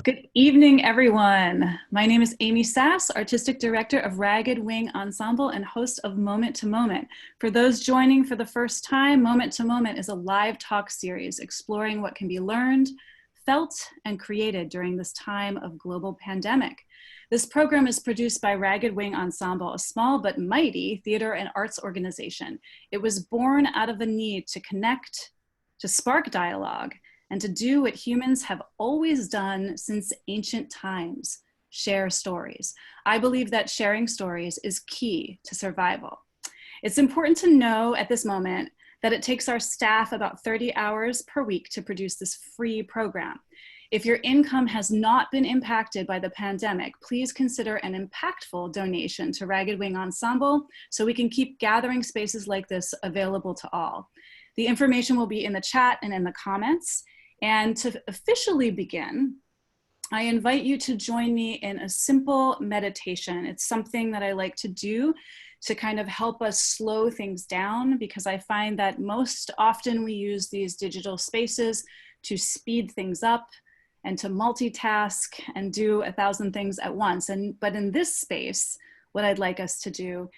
Good evening, everyone. My name is Amy Sass, Artistic Director of Ragged Wing Ensemble and host of Moment to Moment. For those joining for the first time, Moment to Moment is a live talk series exploring what can be learned, felt, and created during this time of global pandemic. This program is produced by Ragged Wing Ensemble, a small but mighty theater and arts organization. It was born out of a need to connect, to spark dialogue, and to do what humans have always done since ancient times, share stories. I believe that sharing stories is key to survival. It's important to know at this moment that it takes our staff about 30 hours per week to produce this free program. If your income has not been impacted by the pandemic, please consider an impactful donation to Ragged Wing Ensemble so we can keep gathering spaces like this available to all. The information will be in the chat and in the comments. And to officially begin, I invite you to join me in a simple meditation. It's something that I like to do to kind of help us slow things down, because I find that most often we use these digital spaces to speed things up and to multitask and do 1,000 things at once. But in this space, what I'd like us to do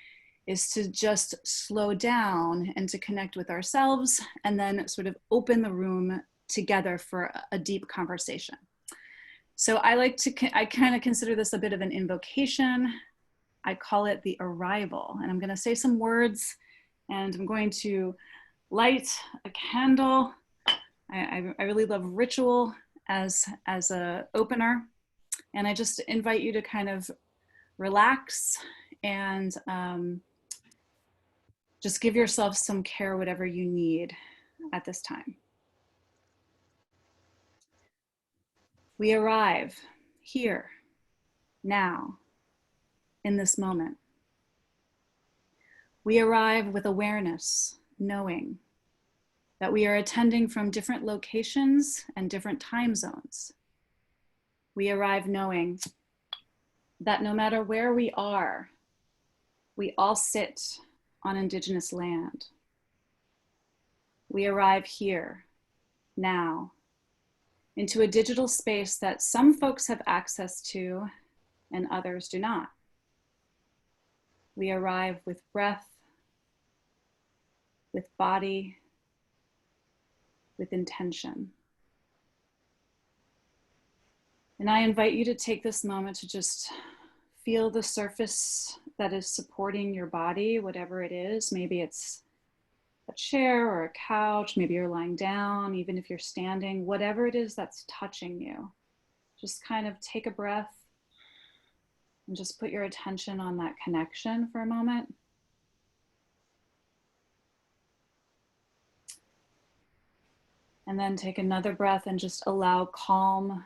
is to just slow down and to connect with ourselves and then sort of open the room together for a deep conversation. So I kind of consider this a bit of an invocation. I call it the arrival, and I'm going to say some words, and I'm going to light a candle. I really love ritual as a opener, and I just invite you to kind of relax and just give yourself some care, whatever you need at this time. We arrive here, now, in this moment. We arrive with awareness, knowing that we are attending from different locations and different time zones. We arrive knowing that no matter where we are, we all sit on Indigenous land. We arrive here, now, into a digital space that some folks have access to and others do not. We arrive with breath, with body, with intention. And I invite you to take this moment to just feel the surface that is supporting your body, whatever it is. Maybe it's a chair or a couch, maybe you're lying down, even if you're standing, whatever it is that's touching you. Just kind of take a breath and just put your attention on that connection for a moment. And then take another breath and just allow calm,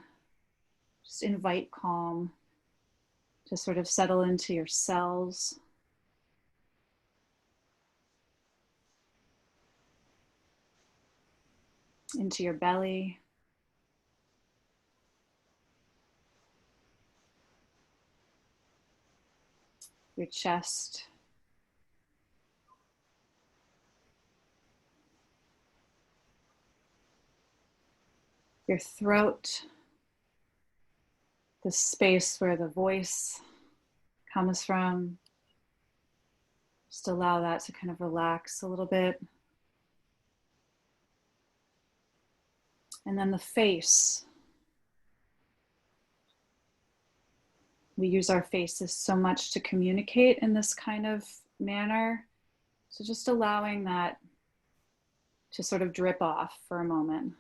just invite calm to sort of settle into your cells. Into your belly. Your chest. Your throat. The space where the voice comes from. Just allow that to kind of relax a little bit. And then the face. We use our faces so much to communicate in this kind of manner. So just allowing that to sort of drip off for a moment.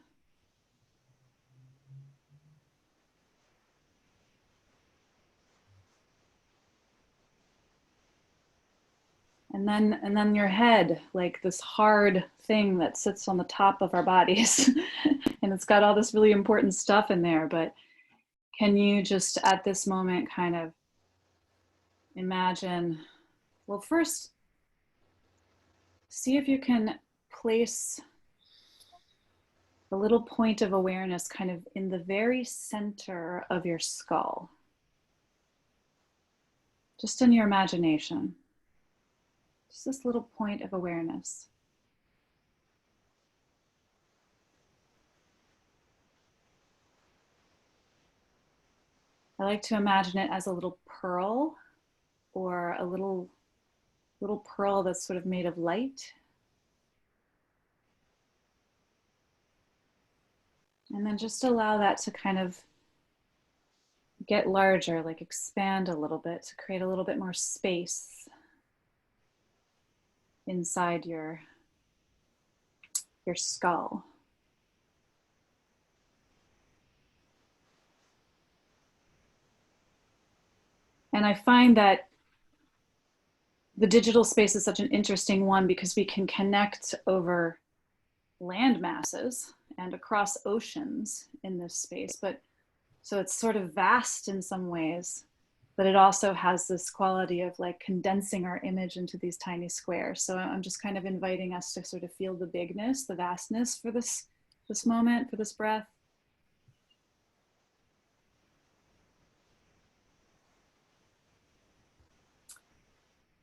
And then your head, like this hard thing that sits on the top of our bodies. And it's got all this really important stuff in there, but can you just at this moment kind of imagine, well, first, see if you can place a little point of awareness kind of in the very center of your skull. Just in your imagination. Just this little point of awareness. I like to imagine it as a little pearl, or a little pearl that's sort of made of light. And then just allow that to kind of get larger, like expand a little bit, to create a little bit more space inside your skull. And I find that the digital space is such an interesting one because we can connect over land masses and across oceans in this space. But so it's sort of vast in some ways, but it also has this quality of like condensing our image into these tiny squares. So I'm just kind of inviting us to sort of feel the bigness, the vastness for this moment, for this breath.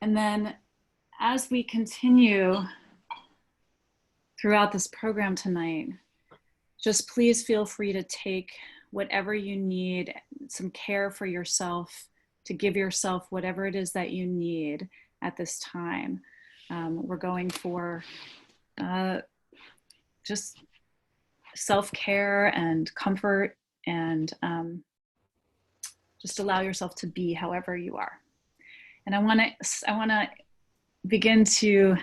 And then as we continue throughout this program tonight, just please feel free to take whatever you need, some care for yourself, to give yourself whatever it is that you need at this time. We're going for just self-care and comfort, and just allow yourself to be however you are. And I want to begin to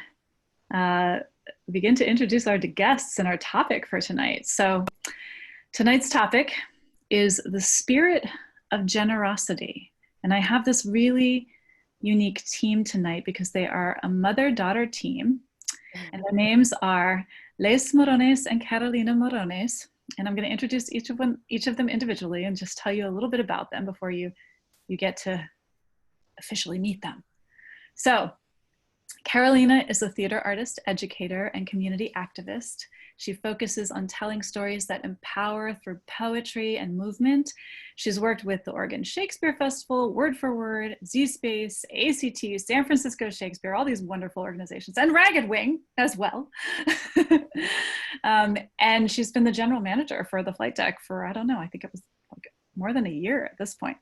introduce our guests and our topic for tonight. So tonight's topic is the spirit of generosity. And I have this really unique team tonight because they are a mother-daughter team. And their names are Les Morones and Carolina Morones. And I'm going to introduce each of them individually and just tell you a little bit about them before you get to officially meet them. So Carolina is a theater artist, educator, and community activist. She focuses on telling stories that empower through poetry and movement. She's worked with the Oregon Shakespeare Festival, Word for Word, Z-Space, ACT, San Francisco Shakespeare, all these wonderful organizations, and Ragged Wing as well. And she's been the general manager for the flight deck for, I don't know, I think it was like more than a year at this point.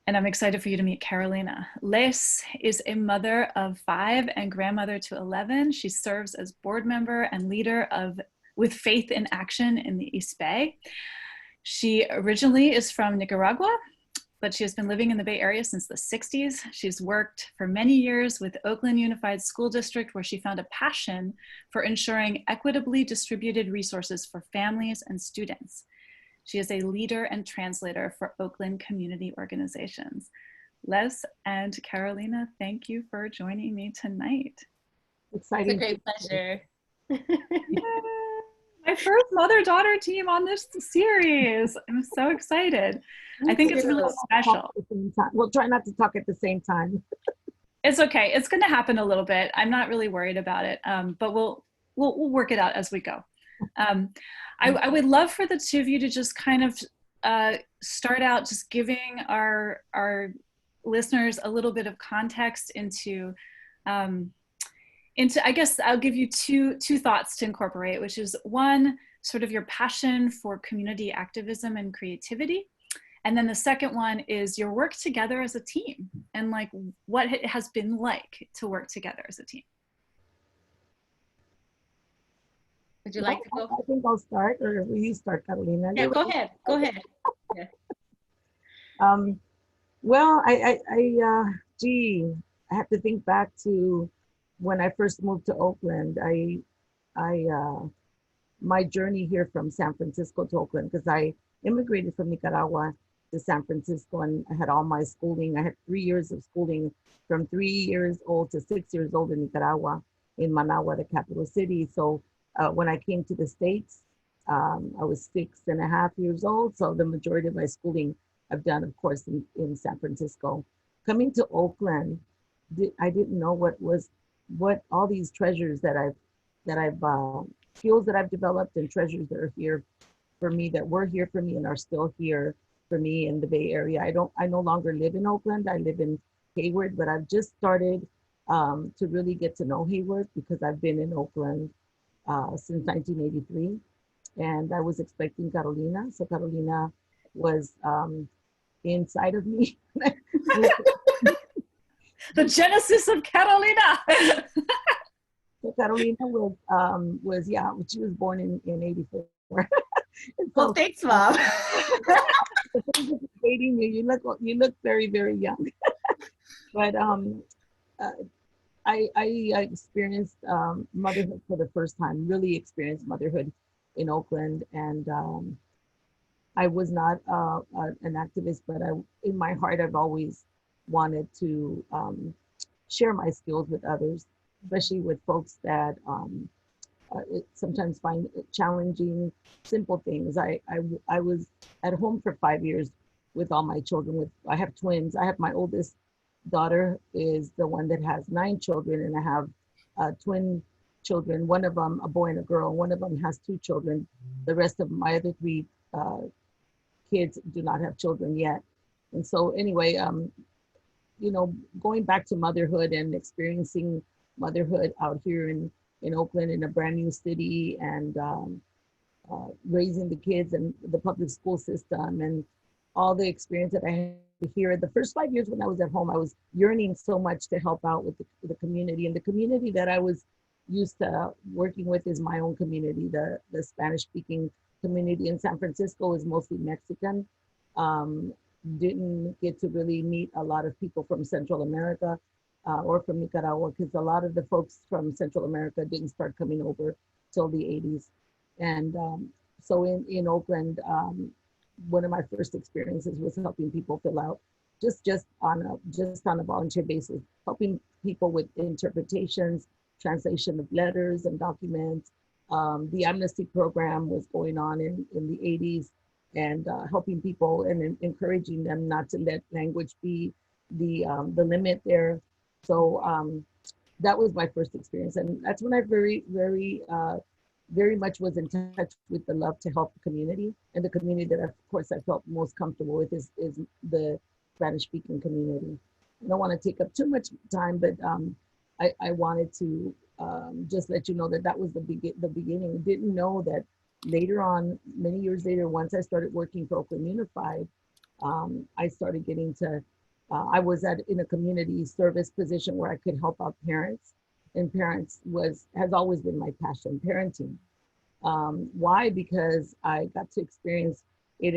And I'm excited for you to meet Carolina. Les is a mother of 5 and grandmother to 11. She serves as board member and leader with Faith in Action in the East Bay. She originally is from Nicaragua, but she has been living in the Bay Area since the 60s. She's worked for many years with Oakland Unified School District, where she found a passion for ensuring equitably distributed resources for families and students. She is a leader and translator for Oakland Community Organizations. Les and Carolina, thank you for joining me tonight. Exciting. It's a great pleasure. My first mother-daughter team on this series. I'm so excited. I think it's really special. We'll try not to talk at the same time. It's okay. It's going to happen a little bit. I'm not really worried about it, but we'll work it out as we go. I would love for the two of you to just kind of start out just giving our listeners a little bit of context into I guess I'll give you two thoughts to incorporate, which is one, sort of your passion for community activism and creativity. And then the second one is your work together as a team and like what it has been like to work together as a team. Would you like to go? I think I'll start, or will you start, Carolina? Yeah, go ahead. Go ahead. Yeah. Well, I have to think back to when I first moved to Oakland. My journey here from San Francisco to Oakland, because I immigrated from Nicaragua to San Francisco, and I had all my schooling. I had 3 years of schooling from 3 years old to 6 years old in Nicaragua, in Managua, the capital city. So when I came to the States, I was 6.5 years old. So the majority of my schooling I've done, of course, in San Francisco. Coming to Oakland, I didn't know what all these treasures that I've skills that I've developed and treasures that are here for me, that were here for me and are still here for me in the Bay Area. I no longer live in Oakland. I live in Hayward, but I've just started to really get to know Hayward because I've been in Oakland since 1983. And I was expecting Carolina. So Carolina was inside of me. The genesis of Carolina. So Carolina was yeah, she was born in 84. And Well, so thanks, Mom. dating you look very, very young. But uh, I experienced motherhood for the first time, really experienced motherhood in Oakland. And I was not an activist, but in my heart, I've always wanted to share my skills with others, especially with folks that sometimes find it challenging simple things. I was at home for 5 years with all my children. I have twins. I have my oldest daughter is the one that has 9 children, and I have twin children. One of them, a boy and a girl. One of them has 2 children. The rest of my other 3 kids do not have children yet. And so anyway, going back to motherhood and experiencing motherhood out here in Oakland, in a brand new city, and raising the kids and the public school system and all the experience that I had here. The first 5 years when I was at home, I was yearning so much to help out with the community. And the community that I was used to working with is my own community. The Spanish-speaking community in San Francisco is mostly Mexican. Didn't get to really meet a lot of people from Central America or from Nicaragua, because a lot of the folks from Central America didn't start coming over till the 80s. And so in Oakland, one of my first experiences was helping people fill out just on a volunteer basis, helping people with interpretations, translation of letters and documents. The amnesty program was going on in the 80s, and helping people and encouraging them not to let language be the limit there. So that was my first experience, and that's when I very much was in touch with the love to help the community. And the community that, of course, I felt most comfortable with is the Spanish-speaking community. I don't want to take up too much time, but I wanted to just let you know that was the beginning. Didn't know that later on, many years later, once I started working for Oakland Unified, I started getting to, I was in a community service position where I could help out parents. And parents has always been my passion, parenting. Why? Because I got to experience it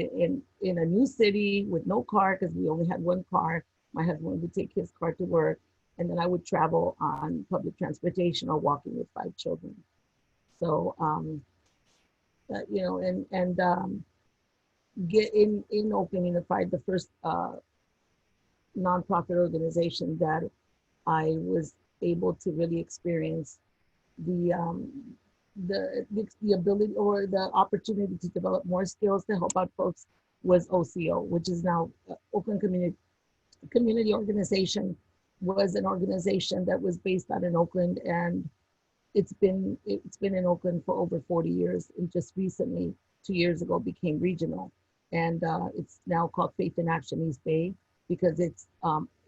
in a new city with no car, because we only had 1 car. My husband would take his car to work, and then I would travel on public transportation or walking with 5 children. So, get in Oakland Unified, the first nonprofit organization that I was able to really experience the ability or the opportunity to develop more skills to help out folks was OCO, which is now Oakland Community Organization. Was an organization that was based out in Oakland, and it's been in Oakland for over 40 years, and just recently 2 years ago became regional, and it's now called Faith in Action East Bay, because it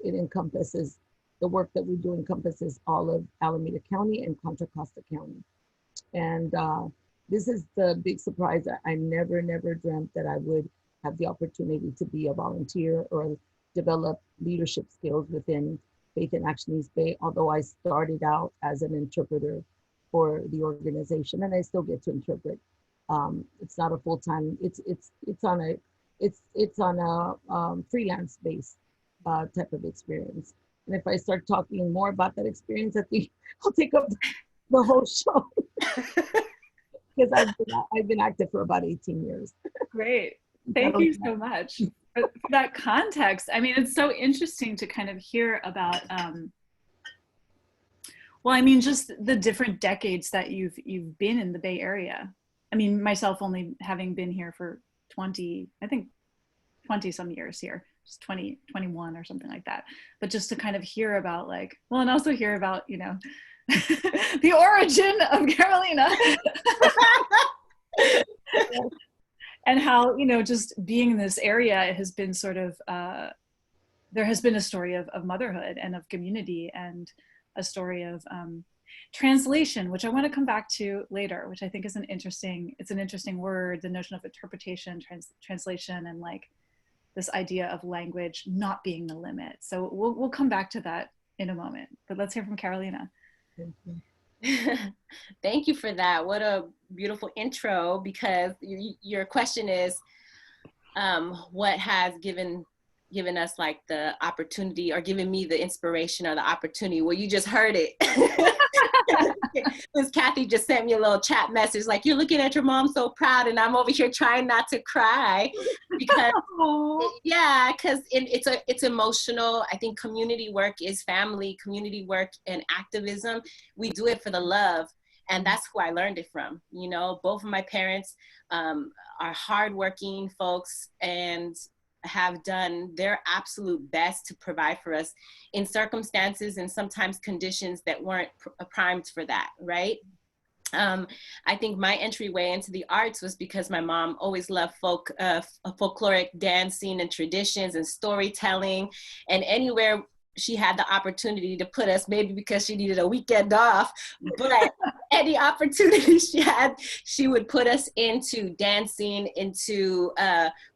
encompasses, the work that we do encompasses all of Alameda County and Contra Costa County. And this is the big surprise. I never dreamt that I would have the opportunity to be a volunteer or develop leadership skills within Faith in Action East Bay, although I started out as an interpreter for the organization, and I still get to interpret. It's not a full-time, it's on a freelance base type of experience. And if I start talking more about that experience, I think I'll take up the whole show. Because I've been active for about 18 years. Great. Thank you so much for that context. I mean, it's so interesting to kind of hear about, just the different decades that you've been in the Bay Area. I mean, myself only having been here for 20 some years here, just 20, 21 or something like that. But just to kind of hear about and also hear about, the origin of Carolina. And how, just being in this area, it has been sort of, there has been a story of motherhood and of community, and a story of Translation, which I want to come back to later, which I think is it's an interesting word, the notion of interpretation, translation, and like this idea of language not being the limit. So we'll come back to that in a moment, but let's hear from Carolina. Thank you. Thank you for that. What a beautiful intro, because your question is, what has given us like the opportunity, or given me the inspiration or the opportunity? Well, you just heard it. Miss Kathy just sent me a little chat message like, you're looking at your mom so proud, and I'm over here trying not to cry because because it's emotional. I think community work is family, community work and activism. We do it for the love. And that's who I learned it from. You know, both of my parents are hardworking folks and have done their absolute best to provide for us in circumstances and sometimes conditions that weren't primed for that, right? I think my entryway into the arts was because my mom always loved folkloric dancing and traditions and storytelling, and anywhere she had the opportunity to put us, maybe because she needed a weekend off, but any opportunity she had, she would put us into dancing, into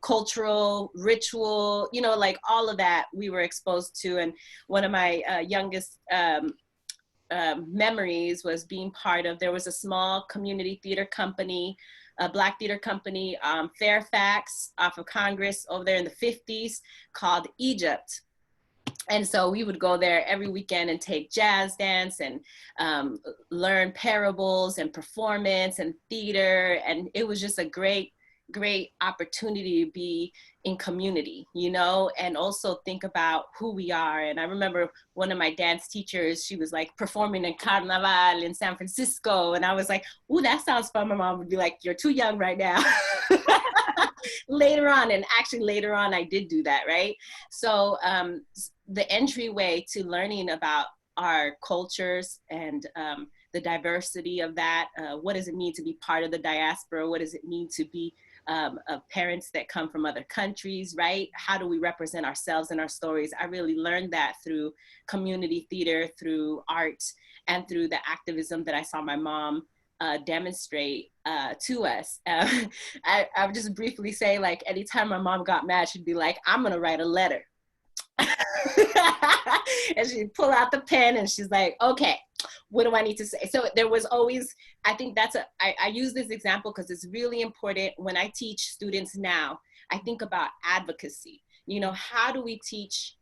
cultural ritual, you know, like all of that we were exposed to. And one of my youngest memories was being part of, there was a small community theater company, a Black theater company, Fairfax off of Congress over there in the 50s, called Egypt. And so we would go there every weekend and take jazz dance and learn parables and performance and theater. And it was just a great opportunity to be in community, you know, and also think about who we are. And I remember one of my dance teachers, she was like performing in Carnival in San Francisco. And I was like, ooh, that sounds fun. My mom would be like, you're too young right now. Later on, and actually later on, I did do that, right? So the entryway to learning about our cultures and the diversity of that, what does it mean to be part of the diaspora? What does it mean to be parents that come from other countries, right? How do we represent ourselves and our stories? I really learned that through community theater, through art, and through the activism that I saw my mom demonstrate to us. I would just briefly say, like, anytime my mom got mad, she'd be like, I'm gonna write a letter. And she'd pull out the pen and she's like, okay, what do I need to say? So there was always, I think I use this example because it's really important when I teach students now. I think about advocacy. You know, how do we teach,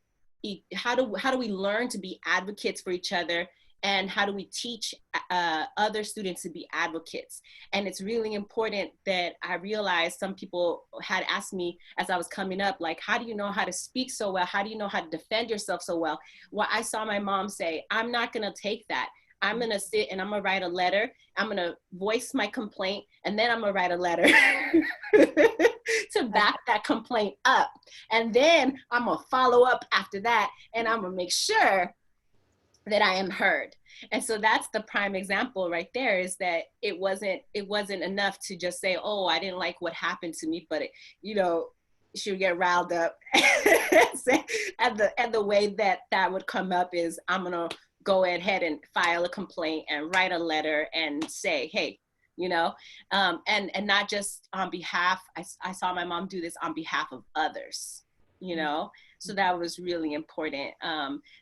how do we learn to be advocates for each other? And how do we teach other students to be advocates? And it's really important that I realized some people had asked me as I was coming up, like, how do you know how to speak so well? How do you know how to defend yourself so well? Well, I saw my mom say, I'm not gonna take that. I'm gonna sit and I'm gonna write a letter. I'm gonna voice my complaint, and then I'm gonna write a letter to back that complaint up. And then I'm gonna follow up after that, and I'm gonna make sure that I am heard. And so that's the prime example right there, is that it wasn't enough to just say, oh, I didn't like what happened to me, but you know, she would get riled up. and the way that would come up is, I'm gonna go ahead and file a complaint and write a letter and say, hey, you know, and not just on behalf, I saw my mom do this on behalf of others, you know. So that was really important.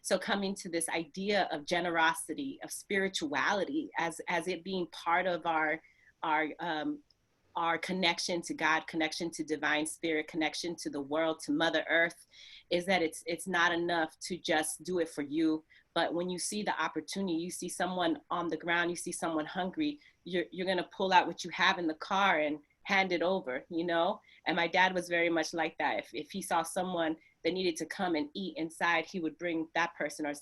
So coming to this idea of generosity, of spirituality, as it being part of our connection to God, connection to divine spirit, connection to the world, to Mother Earth, is that it's not enough to just do it for you. But when you see the opportunity, you see someone on the ground, you see someone hungry, you're gonna pull out what you have in the car and hand it over, you know? And my dad was very much like that. If he saw someone that needed to come and eat inside, he would bring that person or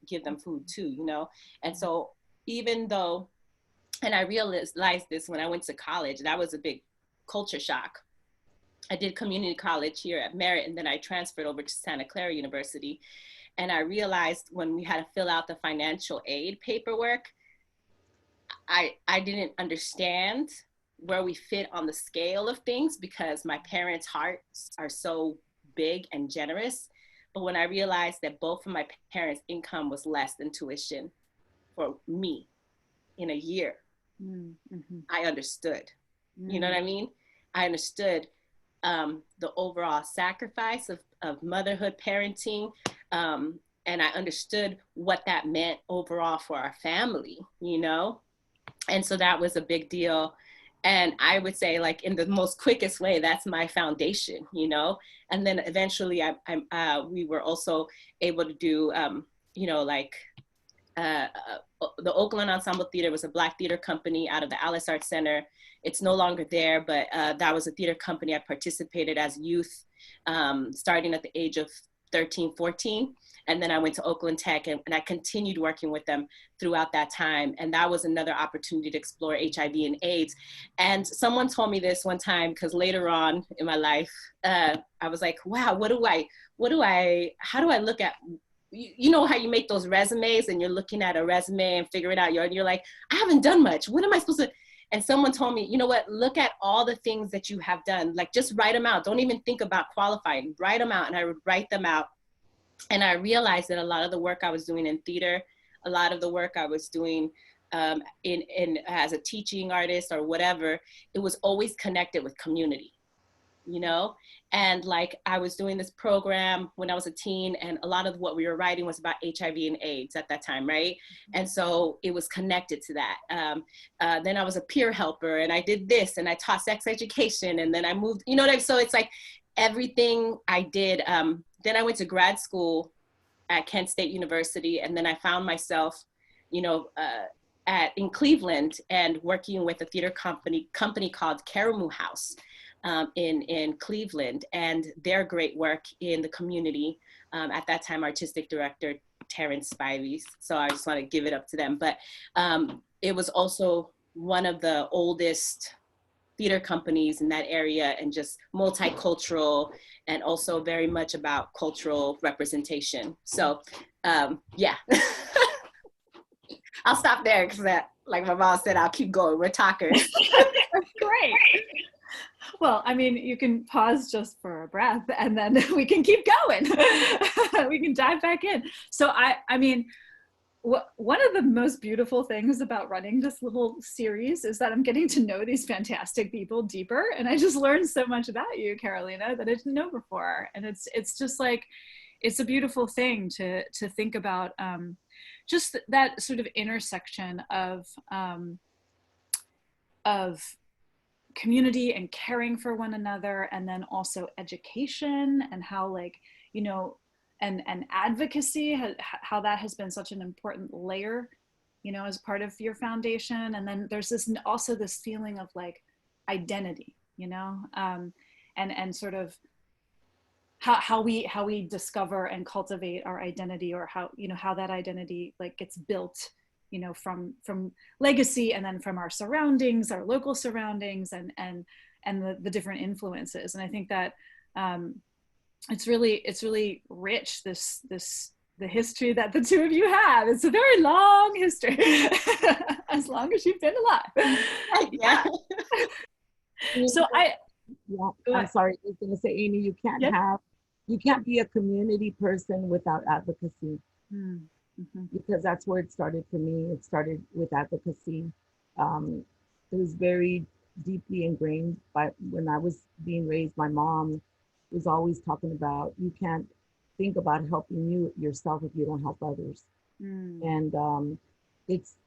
give them food too, you know? And so even though, and I realized this when I went to college, that was a big culture shock. I did community college here at Merritt, and then I transferred over to Santa Clara University. And I realized when we had to fill out the financial aid paperwork, I didn't understand where we fit on the scale of things, because my parents' hearts are so big and generous. But when I realized that both of my parents' income was less than tuition for me, in a year, Mm-hmm. I understood. You know what I mean? I understood the overall sacrifice of motherhood, parenting, and I understood what that meant overall for our family, you know? And so that was a big deal. And I would say, like, in the most quickest way, that's my foundation, you know? And then eventually we were also able to do, you know, like, the Oakland Ensemble Theater was a Black theater company out of the Alice Art Center. It's no longer there, but that was a theater company I participated as youth, starting at the age of 13, 14. And then I went to Oakland Tech, and I continued working with them throughout that time. And that was another opportunity to explore HIV and AIDS. And someone told me this one time, because later on in my life, I was like, wow, how do I look at, you know how you make those resumes and you're looking at a resume and figure it out, and you're like, I haven't done much. What am I supposed to? And someone told me, you know what, look at all the things that you have done. Like, just write them out. Don't even think about qualifying. Write them out. And I would write them out. And I realized that a lot of the work I was doing in theater, a lot of the work I was doing in as a teaching artist or whatever, it was always connected with community, you know? And like, I was doing this program when I was a teen, and a lot of what we were writing was about HIV and AIDS at that time, right? And so it was connected to that. Then I was a peer helper, and I did this, and I taught sex education, and then I moved, you know what I mean? So it's like everything I did. Then I went to grad school at Kent State University, and then I found myself, you know, in Cleveland, and working with a theater company called Karamu House in Cleveland, and their great work in the community. At that time, Artistic Director Terrence Spivey. So I just want to give it up to them. But it was also one of the oldest theater companies in that area, and just multicultural, and also very much about cultural representation. So yeah, I'll stop there, because like my mom said, I'll keep going. We're talkers. Great. Well, I mean, you can pause just for a breath, and then we can keep going. We can dive back in. So I mean, one of the most beautiful things about running this little series is that I'm getting to know these fantastic people deeper. And I just learned so much about you, Carolina, that I didn't know before. And it's just like, it's a beautiful thing to think about, just that sort of intersection of community and caring for one another, and then also education, and how, like, you know, and advocacy, how that has been such an important layer, you know, as part of your foundation. And then there's also this feeling of like identity, you know, and sort of how we discover and cultivate our identity, or how, you know, how that identity like gets built, you know, from legacy, and then from our surroundings, our local surroundings, and the different influences. And I think that it's really rich, the history that the two of you have. It's a very long history, as long as you've been alive. Yeah. So I'm sorry, I was going to say, Amy, you can't be a community person without advocacy. Mm-hmm. Because that's where it started for me. It started with advocacy. It was very deeply ingrained when I was being raised. My mom was always talking about, you can't think about helping yourself if you don't help others. And it's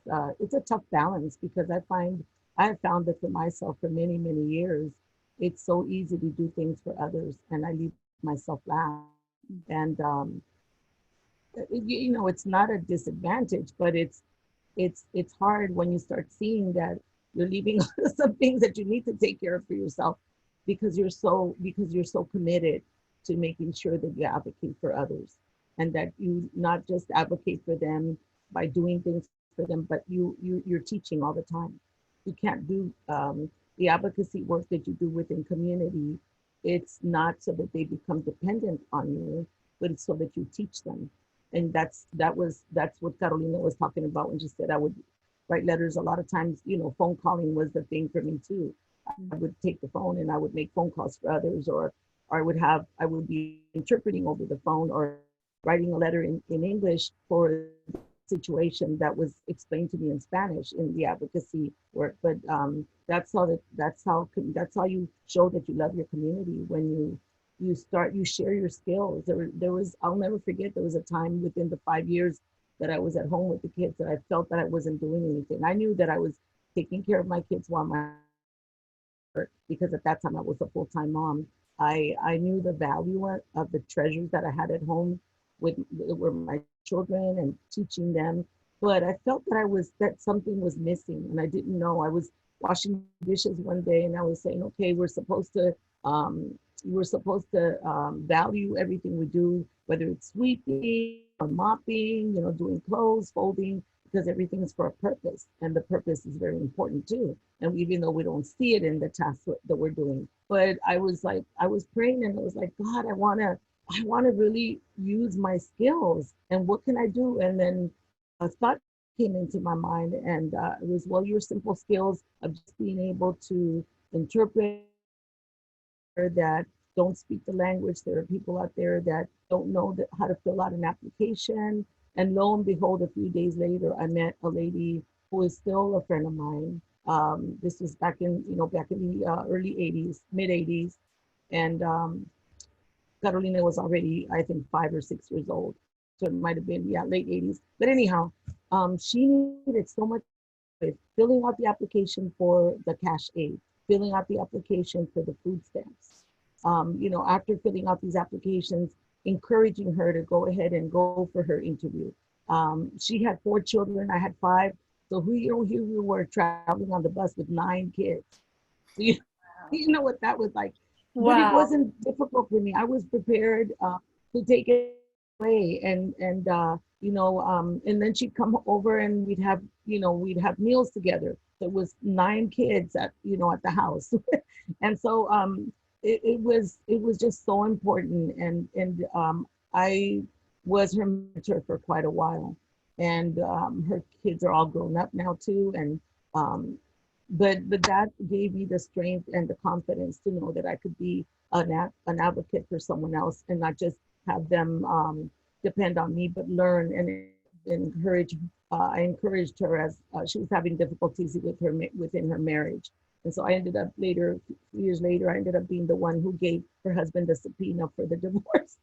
a tough balance, because I have found that for myself for many, many years, it's so easy to do things for others, and I leave myself last. And you know, it's not a disadvantage, but it's hard when you start seeing that you're leaving some things that you need to take care of for yourself, because you're so committed to making sure that you advocate for others, and that you not just advocate for them by doing things for them, but you're teaching all the time. You can't do the advocacy work that you do within community. It's not so that they become dependent on you, but it's so that you teach them. And that's what Carolina was talking about when she said I would write letters. A lot of times, you know, phone calling was the thing for me too. I would take the phone and I would make phone calls for others, or I would be interpreting over the phone, or writing a letter in English for situation that was explained to me in Spanish in the advocacy work. But that's how you show that you love your community, when you share your skills. There was, I'll never forget, there was a time within the 5 years that I was at home with the kids that I felt that I wasn't doing anything. I knew that I was taking care of my kids while because at that time I was a full-time mom. I knew the value of the treasures that I had at home with my children and teaching them. But I felt that something was missing, and I didn't know. I was washing dishes one day and I was saying, okay, we're supposed to value everything we do, whether it's sweeping or mopping, doing clothes, folding, because everything is for a purpose, and the purpose is very important too. And even though we don't see it in the tasks that we're doing, but I was praying and I was like, God, I want to really use my skills, and what can I do? And then a thought came into my mind, and it was, well, your simple skills of just being able to interpret, that don't speak the language. There are people out there that don't know how to fill out an application. And lo and behold, a few days later, I met a lady who is still a friend of mine. This was back in the early 80s, mid 80s. And Carolina was already, I think, 5 or 6 years old. So it might have been, late 80s. But anyhow, she needed so much, filling out the application for the cash aid, filling out the application for the food stamps. After filling out these applications, encouraging her to go ahead and go for her interview. She had 4 children, I had 5. So here we were traveling on the bus with 9 kids. So you know what that was like. Wow. But it wasn't difficult for me. I was prepared to take it away, and then she'd come over and we'd have meals together. There was 9 kids at the house. And so it was just so important, and I was her mentor for quite a while, and her kids are all grown up now too, and but that gave me the strength and the confidence to know that I could be an advocate for someone else, and not just have them depend on me, but learn and encourage. I encouraged her as she was having difficulties within her marriage. And so I ended up years later, I ended up being the one who gave her husband the subpoena for the divorce.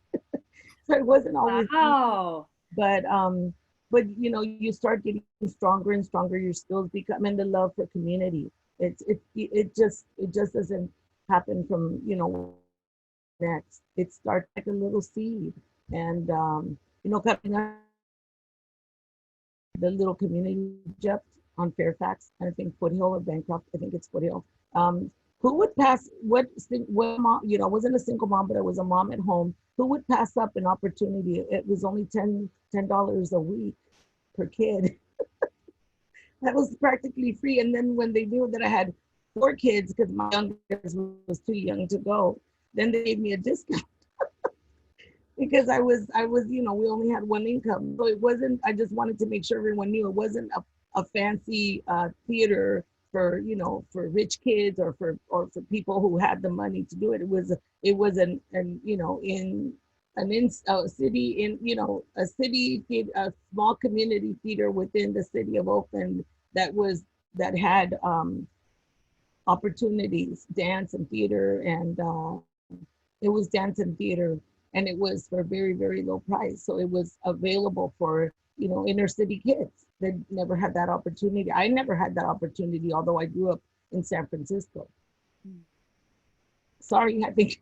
So it wasn't always wow. Easy. But you start getting stronger and stronger. Your skills become, and the love for community. It just doesn't happen from next. It starts like a little seed, and coming up, the little community just on Fairfax, and I think Foothill or Bancroft, I think it's Foothill. Who would pass what mom, I wasn't a single mom, but I was a mom at home. Who would pass up an opportunity? It was only $10 a week per kid. That was practically free. And then when they knew that I had 4 kids, because my youngest was too young to go, then they gave me a discount. Because I was, we only had one income. So it wasn't, I just wanted to make sure everyone knew it wasn't a fancy theater for, for rich kids or for people who had the money to do it. It was in a city, a small community theater within the city of Oakland that had opportunities, dance and theater, and it was dance and theater. And it was for a very, very low price. So it was available for, inner city kids that never had that opportunity. I never had that opportunity, although I grew up in San Francisco. Sorry, I think.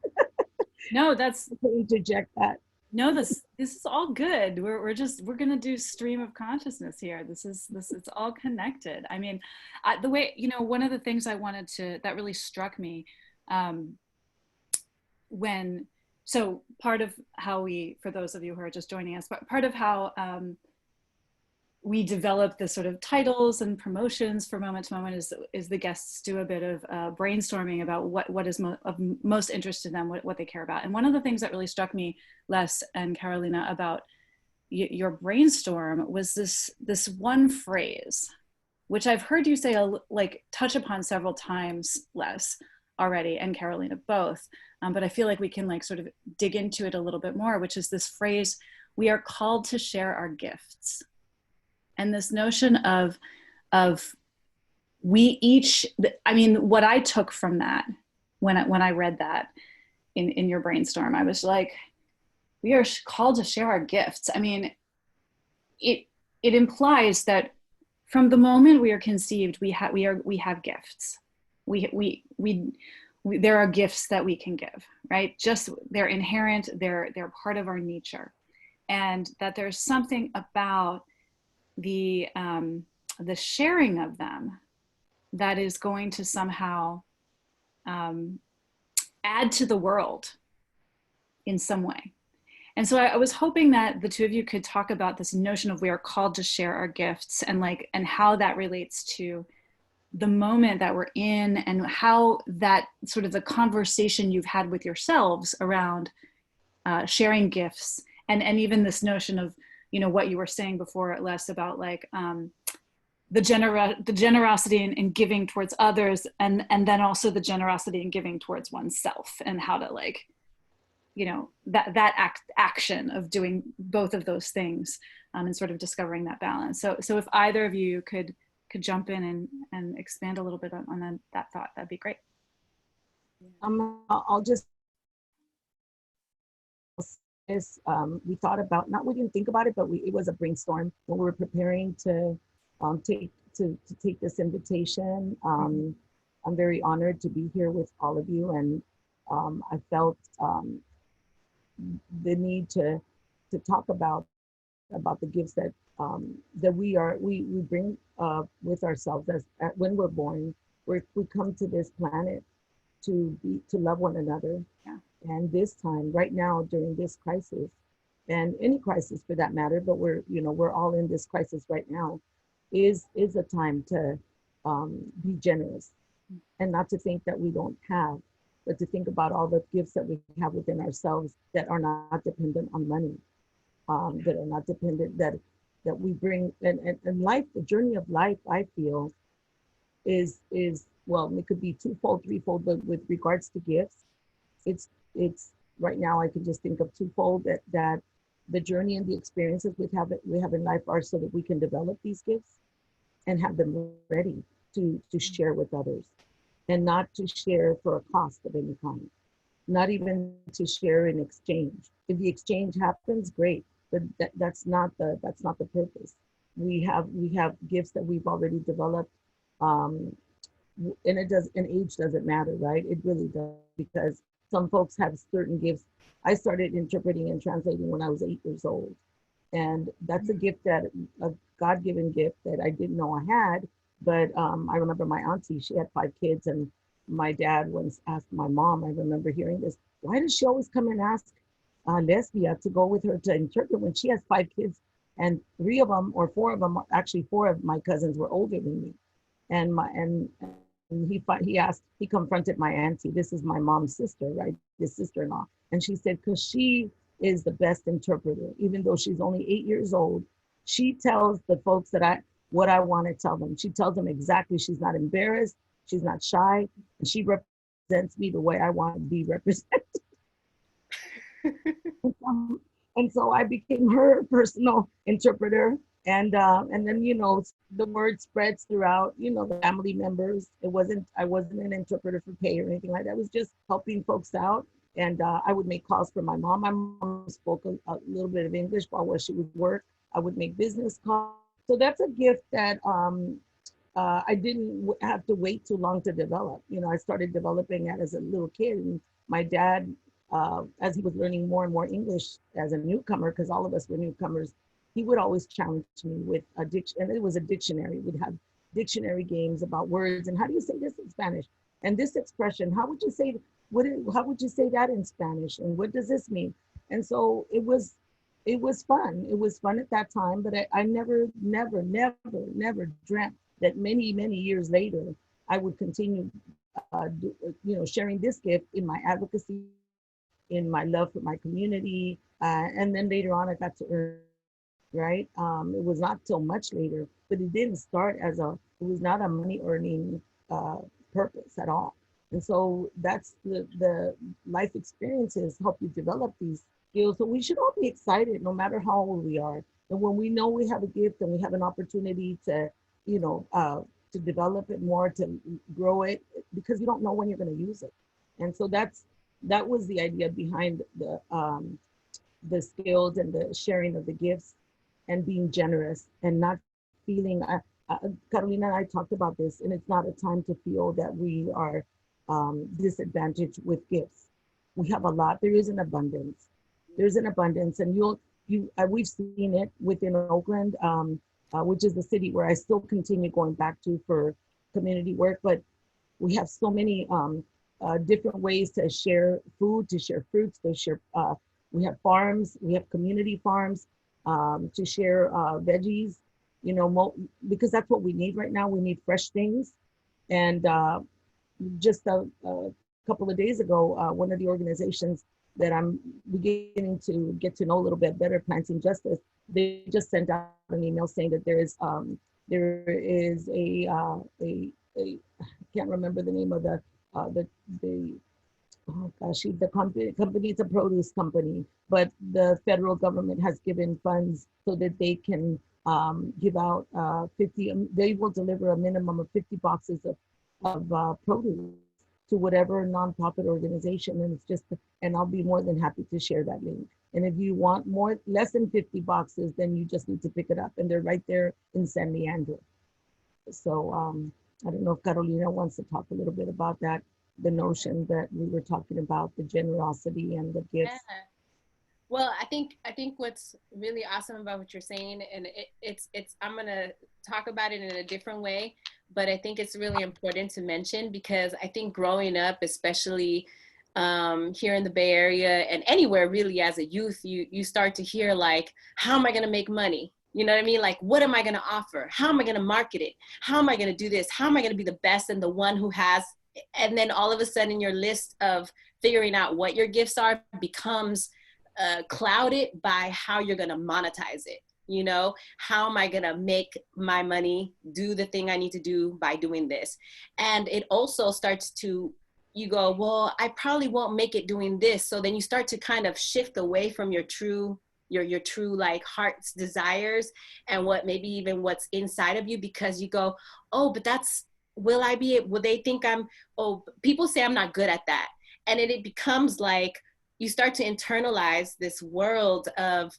No, that's to interject that. No, this is all good. We're gonna do stream of consciousness here. This it's all connected. I mean, the way, one of the things I wanted that really struck me so part of how for those of you who are just joining us, part of how we develop the sort of titles and promotions for Moment to Moment is the guests do a bit of brainstorming about what is of most interest to them, what they care about. And one of the things that really struck me, Les and Carolina, about your brainstorm was this one phrase, which I've heard you say touch upon several times, Les, already, and Carolina both. But I feel like we can sort of dig into it a little bit more, which is this phrase, we are called to share our gifts. And this notion of we each, I mean, what I took from that when I read that in your brainstorm, I was like, we are called to share our gifts. I mean, it implies that from the moment we are conceived, we have gifts. There are gifts that we can give, right? Just they're inherent, they're part of our nature, and that there's something about the sharing of them that is going to somehow add to the world in some way. And so I was hoping that the two of you could talk about this notion of we are called to share our gifts, and how that relates to the moment that we're in, and how that sort of the conversation you've had with yourselves around sharing gifts, and even this notion of, you know, what you were saying before, less about like the generosity in giving towards others, and then also the generosity in giving towards oneself, and how to, like, you know, that action of doing both of those things, and sort of discovering that balance. So if either of you could jump in and expand a little bit on that thought, that'd be great. I'll just we thought about, we didn't think about it, but it was a brainstorm when we were preparing to take this invitation. I'm very honored to be here with all of you, and I felt the need to talk about the gifts that we bring with ourselves as when we're born. We come to this planet to love one another. Yeah. And this time, right now, during this crisis, and any crisis for that matter, but we're all in this crisis right now, is a time to be generous, and not to think that we don't have, but to think about all the gifts that we have within ourselves that are not dependent on money, that are not dependent, that we bring, and life, the journey of life, I feel, is well, it could be twofold, threefold, but with regards to gifts, it's right now I could just think of twofold, that the journey and the experiences we have in life are so that we can develop these gifts and have them ready to share with others, and not to share for a cost of any kind, not even to share in exchange. If the exchange happens, great, but that's not the purpose. We have gifts that we've already developed, and age doesn't matter, right? It really does, because some folks have certain gifts. I started interpreting and translating when I was 8 years old, and that's a gift, a God-given gift that I didn't know I had. But I remember my auntie, she had 5 kids, and my dad once asked my mom, I remember hearing this, why does she always come and ask Lesbia to go with her to interpret when she has 5 kids? And 3 of them, or 4 of them, actually 4 of my cousins were older than me. And he confronted my auntie. This is my mom's sister, right? His sister-in-law. And she said, because she is the best interpreter, even though she's only 8 years old, she tells the folks what I want to tell them. She tells them exactly. She's not embarrassed. She's not shy. And she represents me the way I want to be represented. And so I became her personal interpreter. And then, the word spreads throughout, the family members. I wasn't an interpreter for pay or anything like that. I was just helping folks out. And I would make calls for my mom. My mom spoke a little bit of English while she would work. I would make business calls. So that's a gift that I didn't have to wait too long to develop. I started developing that as a little kid. And my dad, as he was learning more and more English as a newcomer, because all of us were newcomers, he would always challenge me with a dictionary. And it was a dictionary. We'd have dictionary games about words. And how do you say this in Spanish? And this expression, how would you say that in Spanish? And what does this mean? And so it was fun. It was fun at that time, but I never dreamt that many, many years later, I would continue, sharing this gift in my advocacy, in my love for my community. And then later on, I got to earn, right? It was not till much later, but it didn't start it was not a money earning purpose at all. And so that's the life experiences help you develop these skills. So we should all be excited, no matter how old we are, And when we know we have a gift and we have an opportunity to, to develop it more, to grow it, because you don't know when you're going to use it. And so that was the idea behind the skills and the sharing of the gifts, and being generous and not feeling, Carolina and I talked about this, and it's not a time to feel that we are disadvantaged with gifts. We have a lot. There is an abundance. There's an abundance, and we've seen it within Oakland, which is the city where I still continue going back to for community work. But we have so many different ways to share food, to share fruits, to share. We have farms. We have community farms to share veggies. Because that's what we need right now. We need fresh things. And just a couple of days ago, one of the organizations that I'm beginning to get to know a little bit better, Planting Justice, they just sent out an email saying that there is a I can't remember the name of the oh gosh, the company, it's a produce company, but the federal government has given funds so that they can give out 50, they will deliver a minimum of 50 boxes of produce to whatever nonprofit organization. And it's just, and I'll be more than happy to share that link. And if you want less than 50 boxes, then you just need to pick it up, and they're right there in San Leandro. So I don't know if Carolina wants to talk a little bit about that, the notion that we were talking about, the generosity and the gifts. Yeah. Well, I think what's really awesome about what you're saying, and it's I'm gonna talk about it in a different way, but I think it's really important to mention, because I think growing up, especially here in the Bay Area and anywhere really, as a youth, you start to hear like, how am I gonna make money? You know what I mean? Like, what am I gonna offer? How am I gonna market it? How am I gonna do this? How am I gonna be the best and the one who has? And then all of a sudden your list of figuring out what your gifts are becomes clouded by how you're going to monetize it. How am I going to make my money, do the thing I need to do by doing this? And it also starts to, you go, well, I probably won't make it doing this. So then you start to kind of shift away from your true like heart's desires and what maybe even what's inside of you, because you go, oh, but will they think people say I'm not good at that. And it becomes like, you start to internalize this world of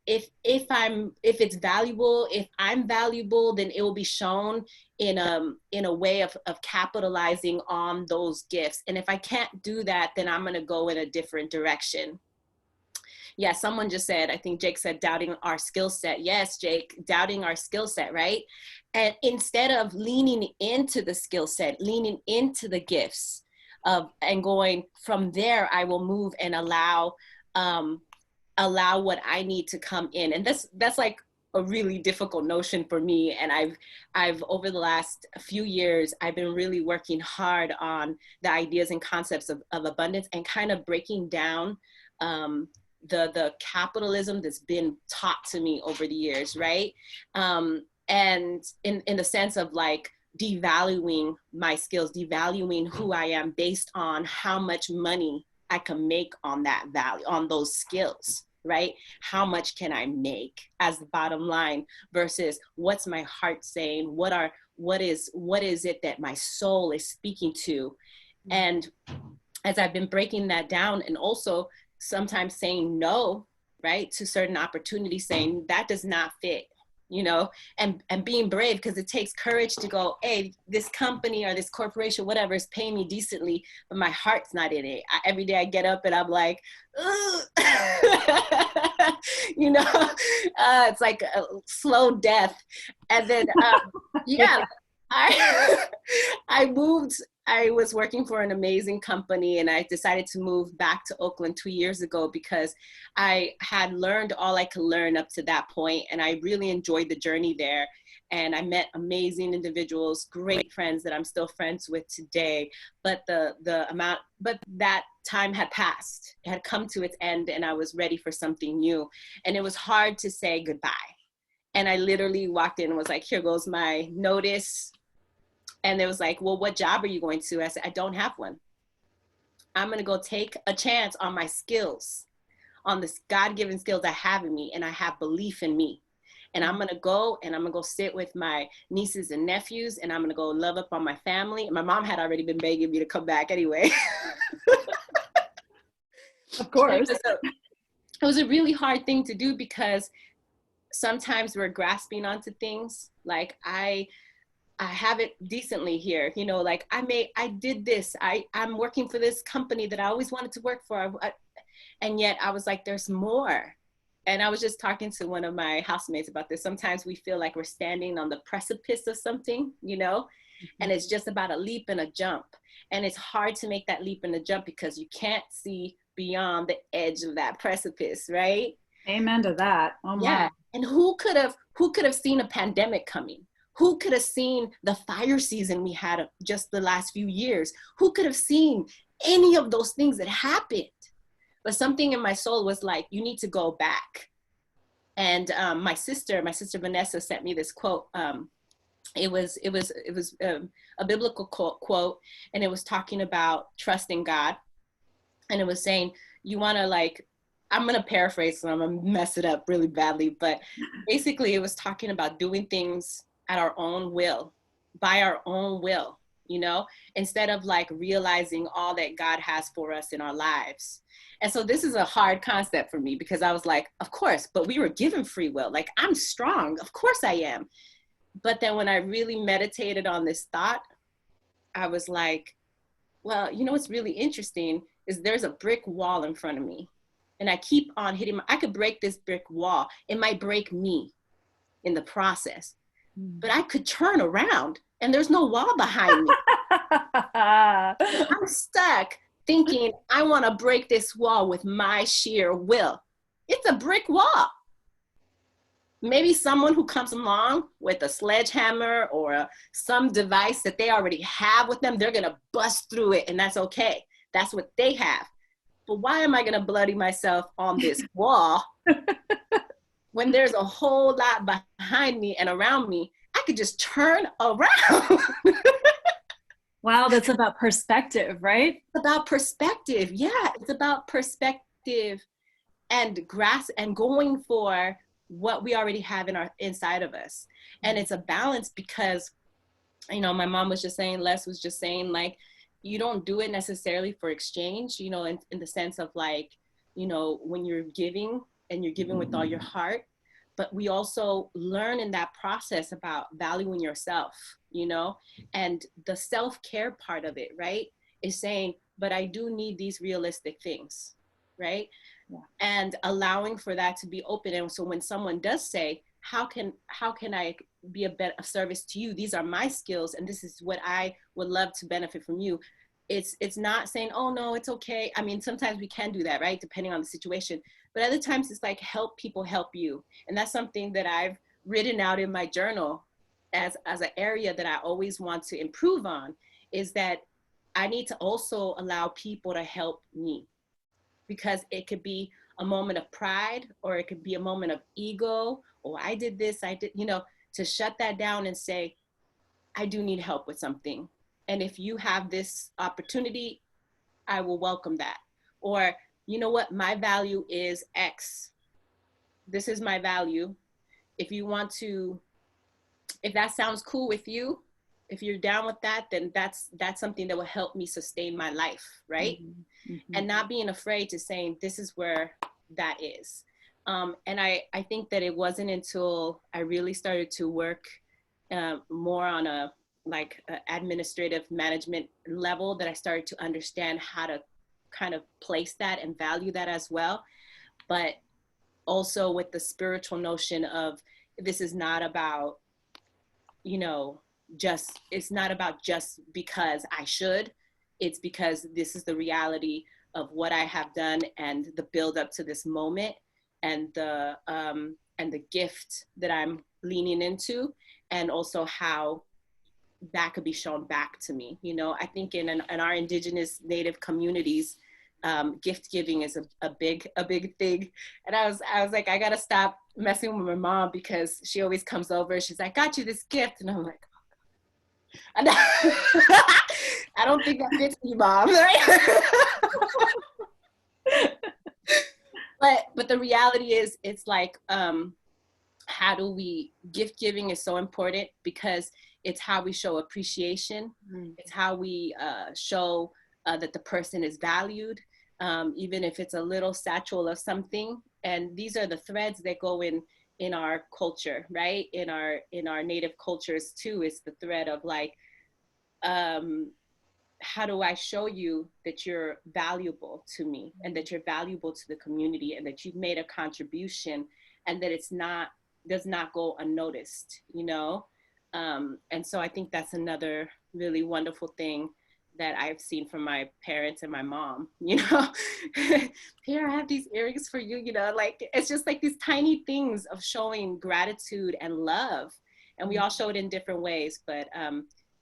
if it's valuable, if I'm valuable, then it will be shown in a way of capitalizing on those gifts. And if I can't do that, then I'm going to go in a different direction. Yeah, someone just said, I think Jake said, doubting our skill set. Yes, Jake, doubting our skill set, right? And instead of leaning into the skill set, leaning into the gifts, and going from there, I will move and allow what I need to come in. And that's like a really difficult notion for me. And I've over the last few years, I've been really working hard on the ideas and concepts of abundance, and kind of breaking down the capitalism that's been taught to me over the years, right? And in the sense of like, devaluing my skills, devaluing who I am based on how much money I can make on that value, on those skills, right? How much can I make as the bottom line versus what's my heart saying? What is it that my soul is speaking to? And as I've been breaking that down, and also sometimes saying no, right, to certain opportunities, saying that does not fit, and being brave, because it takes courage to go, hey, this company or this corporation, whatever, is paying me decently, but my heart's not in it. Every day I get up and I'm like, it's like a slow death. And then, yeah, I moved. I was working for an amazing company, and I decided to move back to Oakland 2 years ago because I had learned all I could learn up to that point, and I really enjoyed the journey there. And I met amazing individuals, great friends that I'm still friends with today. But but that time had passed. It had come to its end, and I was ready for something new. And it was hard to say goodbye. And I literally walked in and was like, here goes my notice. And it was like, well, what job are you going to? I said, I don't have one. I'm going to go take a chance on my skills, on this God-given skills I have in me, and I have belief in me. And I'm gonna go sit with my nieces and nephews, and I'm gonna go love up on my family. And my mom had already been begging me to come back anyway. Of course. It was a really hard thing to do, because sometimes we're grasping onto things. Like I have it decently here, you know, like I did this, I'm working for this company that I always wanted to work for. And yet I was like, there's more. And I was just talking to one of my housemates about this. Sometimes we feel like we're standing on the precipice of something, you know, and it's just about a leap and a jump. And it's hard to make that leap and a jump because you can't see beyond the edge of that precipice, right? Amen to that. Oh my. Yeah. And who could have seen a pandemic coming? Who could have seen the fire season we had just the last few years? Who could have seen any of those things that happened? But something in my soul was like, you need to go back. And my sister Vanessa sent me this quote. It was a biblical quote, and it was talking about trusting God. And it was saying, you want to, like, I'm going to paraphrase, so I'm going to mess it up really badly. But basically it was talking about doing things at our own will, by our own will, you know, instead of like realizing all that God has for us in our lives. And so this is a hard concept for me, because I was like, of course, but we were given free will. Like, I'm strong. Of course I am. But then when I really meditated on this thought, I was like, well, you know, what's really interesting is there's a brick wall in front of me, and I keep on hitting I could break this brick wall. It might break me in the process, but I could turn around and there's no wall behind me. I'm stuck thinking I want to break this wall with my sheer will. It's a brick wall. Maybe someone who comes along with a sledgehammer or some device that they already have with them, they're going to bust through it, and that's okay. That's what they have. But why am I going to bloody myself on this wall when there's a whole lot behind me and around me? I could just turn around. Wow, that's about perspective, right? It's about perspective. Yeah, it's about perspective and grasp and going for what we already have inside of us. And it's a balance, because, you know, my mom was just saying, Les was just saying, like, you don't do it necessarily for exchange, you know, in the sense of, like, you know, when you're giving and you're giving with all your heart, but we also learn in that process about valuing yourself, you know, and the self-care part of it, right, is saying, but I do need these realistic things, right? Yeah. And allowing for that to be open. And so when someone does say, how can I be of service to you? These are my skills, and this is what I would love to benefit from you. It's not saying, oh no, it's okay. I mean, sometimes we can do that, right? Depending on the situation. But other times it's like, help people help you. And that's something that I've written out in my journal as an area that I always want to improve on, is that I need to also allow people to help me. Because it could be a moment of pride, or it could be a moment of ego. Oh, I did this, I did, you know, to shut that down and say, I do need help with something. And if you have this opportunity, I will welcome that. Or, you know what, my value is X. This is my value. If you want to, if that sounds cool with you, if you're down with that, then that's something that will help me sustain my life, right? Mm-hmm. And not being afraid to saying, this is where that is. And I think that it wasn't until I really started to work more on a administrative management level that I started to understand how to kind of place that and value that as well. But also with the spiritual notion of, this is not about, you know, it's not about just because I should. It's because this is the reality of what I have done and the build up to this moment, and the gift that I'm leaning into, and also how that could be shown back to me. You know, I think in our indigenous Native communities, gift giving is a big thing. And I was like, I gotta stop messing with my mom, because she always comes over, she's like, got you this gift, and I'm like, and I don't think that fits you, Mom. Right? but the reality is, it's like, how do we, gift giving is so important because it's how we show appreciation. It's how we show that the person is valued, even if it's a little satchel of something. And these are the threads that go in our culture, right? In our native cultures too, is the thread of like, how do I show you that you're valuable to me and that you're valuable to the community and that you've made a contribution and that does not go unnoticed, you know? And so I think that's another really wonderful thing that I've seen from my parents and my mom, you know? Here, I have these earrings for you, you know, like, it's just like these tiny things of showing gratitude and love. And we all show it in different ways, but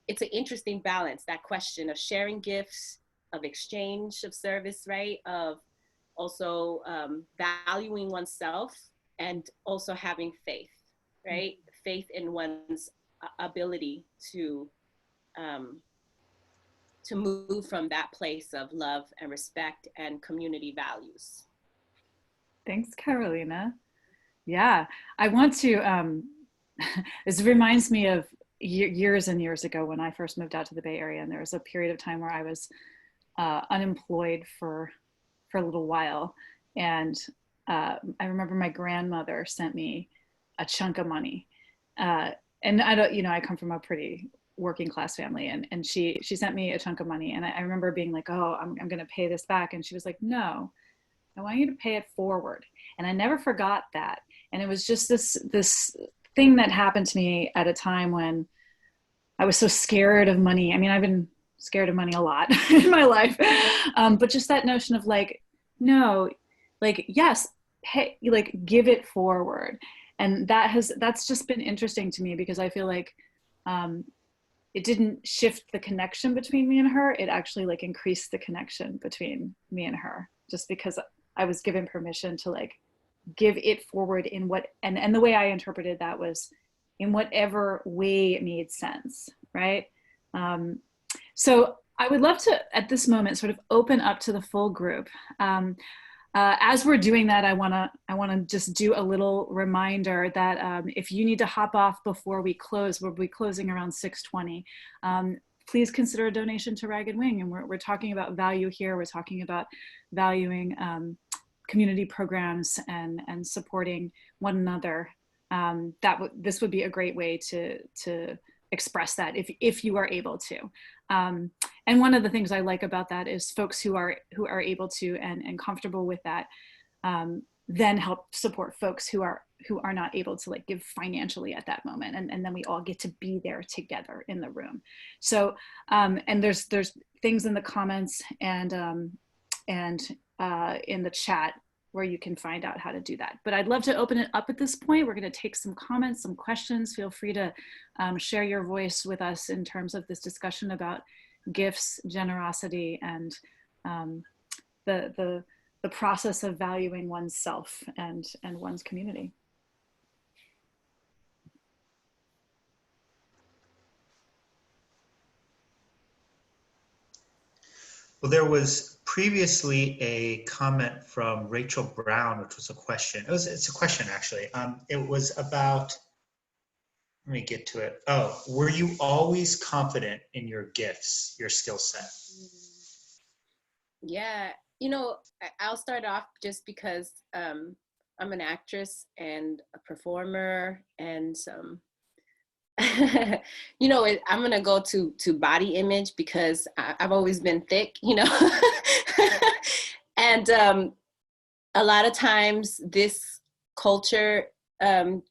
it's an interesting balance, that question of sharing gifts, of exchange of service, right? Of also valuing oneself and also having faith, right? Faith in one's ability to move from that place of love and respect and community values. Thanks, Carolina. Yeah, I want to, this reminds me of years and years ago when I first moved out to the Bay Area, and there was a period of time where I was unemployed for a little while. And I remember my grandmother sent me a chunk of money. And I don't, you know, I come from a pretty working class family, and she sent me a chunk of money, and I remember being like, oh, I'm going to pay this back. And she was like, no, I want you to pay it forward. And I never forgot that. And it was just this thing that happened to me at a time when I was so scared of money. I mean, I've been scared of money a lot in my life, but just that notion of like, no, like, yes, pay, like, give it forward. And that's just been interesting to me, because I feel like it didn't shift the connection between me and her. It actually like increased the connection between me and her, just because I was given permission to like give it forward in what, and the way I interpreted that was in whatever way it made sense, right? So I would love to, at this moment, sort of open up to the full group. As we're doing that, I wanna just do a little reminder that if you need to hop off before we close, we'll be closing around 6:20. Please consider a donation to Ragged Wing. And we're talking about value here. We're talking about valuing community programs and supporting one another. This would be a great way to express that if you are able to. And one of the things I like about that is folks who are able to and comfortable with that, then help support folks who are not able to like give financially at that moment, and then we all get to be there together in the room. So and there's things in the comments and in the chat where you can find out how to do that. But I'd love to open it up at this point. We're going to take some comments, some questions. Feel free to share your voice with us in terms of this discussion about gifts, generosity, and the process of valuing oneself and one's community. Well, there was previously a comment from Rachel Brown, which was a question. It's a question, actually. It was about, let me get to it. Oh, were you always confident in your gifts, your skill set? Yeah, you know, I'll start off just because I'm an actress and a performer, and you know, I'm gonna go to body image because I've always been thick, you know. And a lot of times this culture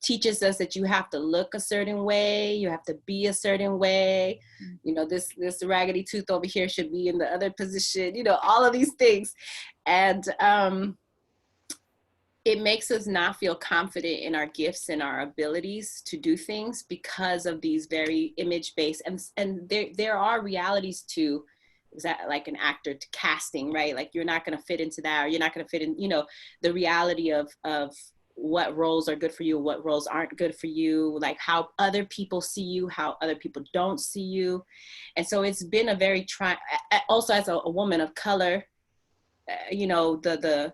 teaches us that you have to look a certain way, you have to be a certain way, you know, this raggedy tooth over here should be in the other position, you know, all of these things. And it makes us not feel confident in our gifts and our abilities to do things because of these very image-based, and there are realities to, is that like an actor, to casting, right? Like you're not going to fit into that, or you're not going to fit in, you know, the reality of what roles are good for you, what roles aren't good for you, like how other people see you, how other people don't see you. And so it's been a very also as a woman of color, you know, the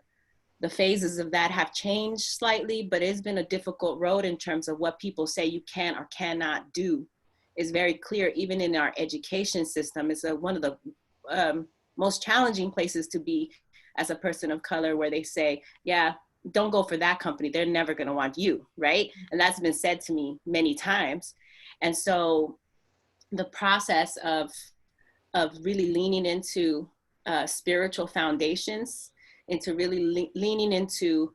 the phases of that have changed slightly, but it's been a difficult road in terms of what people say you can or cannot do. Is very clear, even in our education system. It's one of the most challenging places to be as a person of color, where they say, yeah, don't go for that company. They're never gonna want you, right? And that's been said to me many times. And so the process of really leaning into spiritual foundations, into really leaning into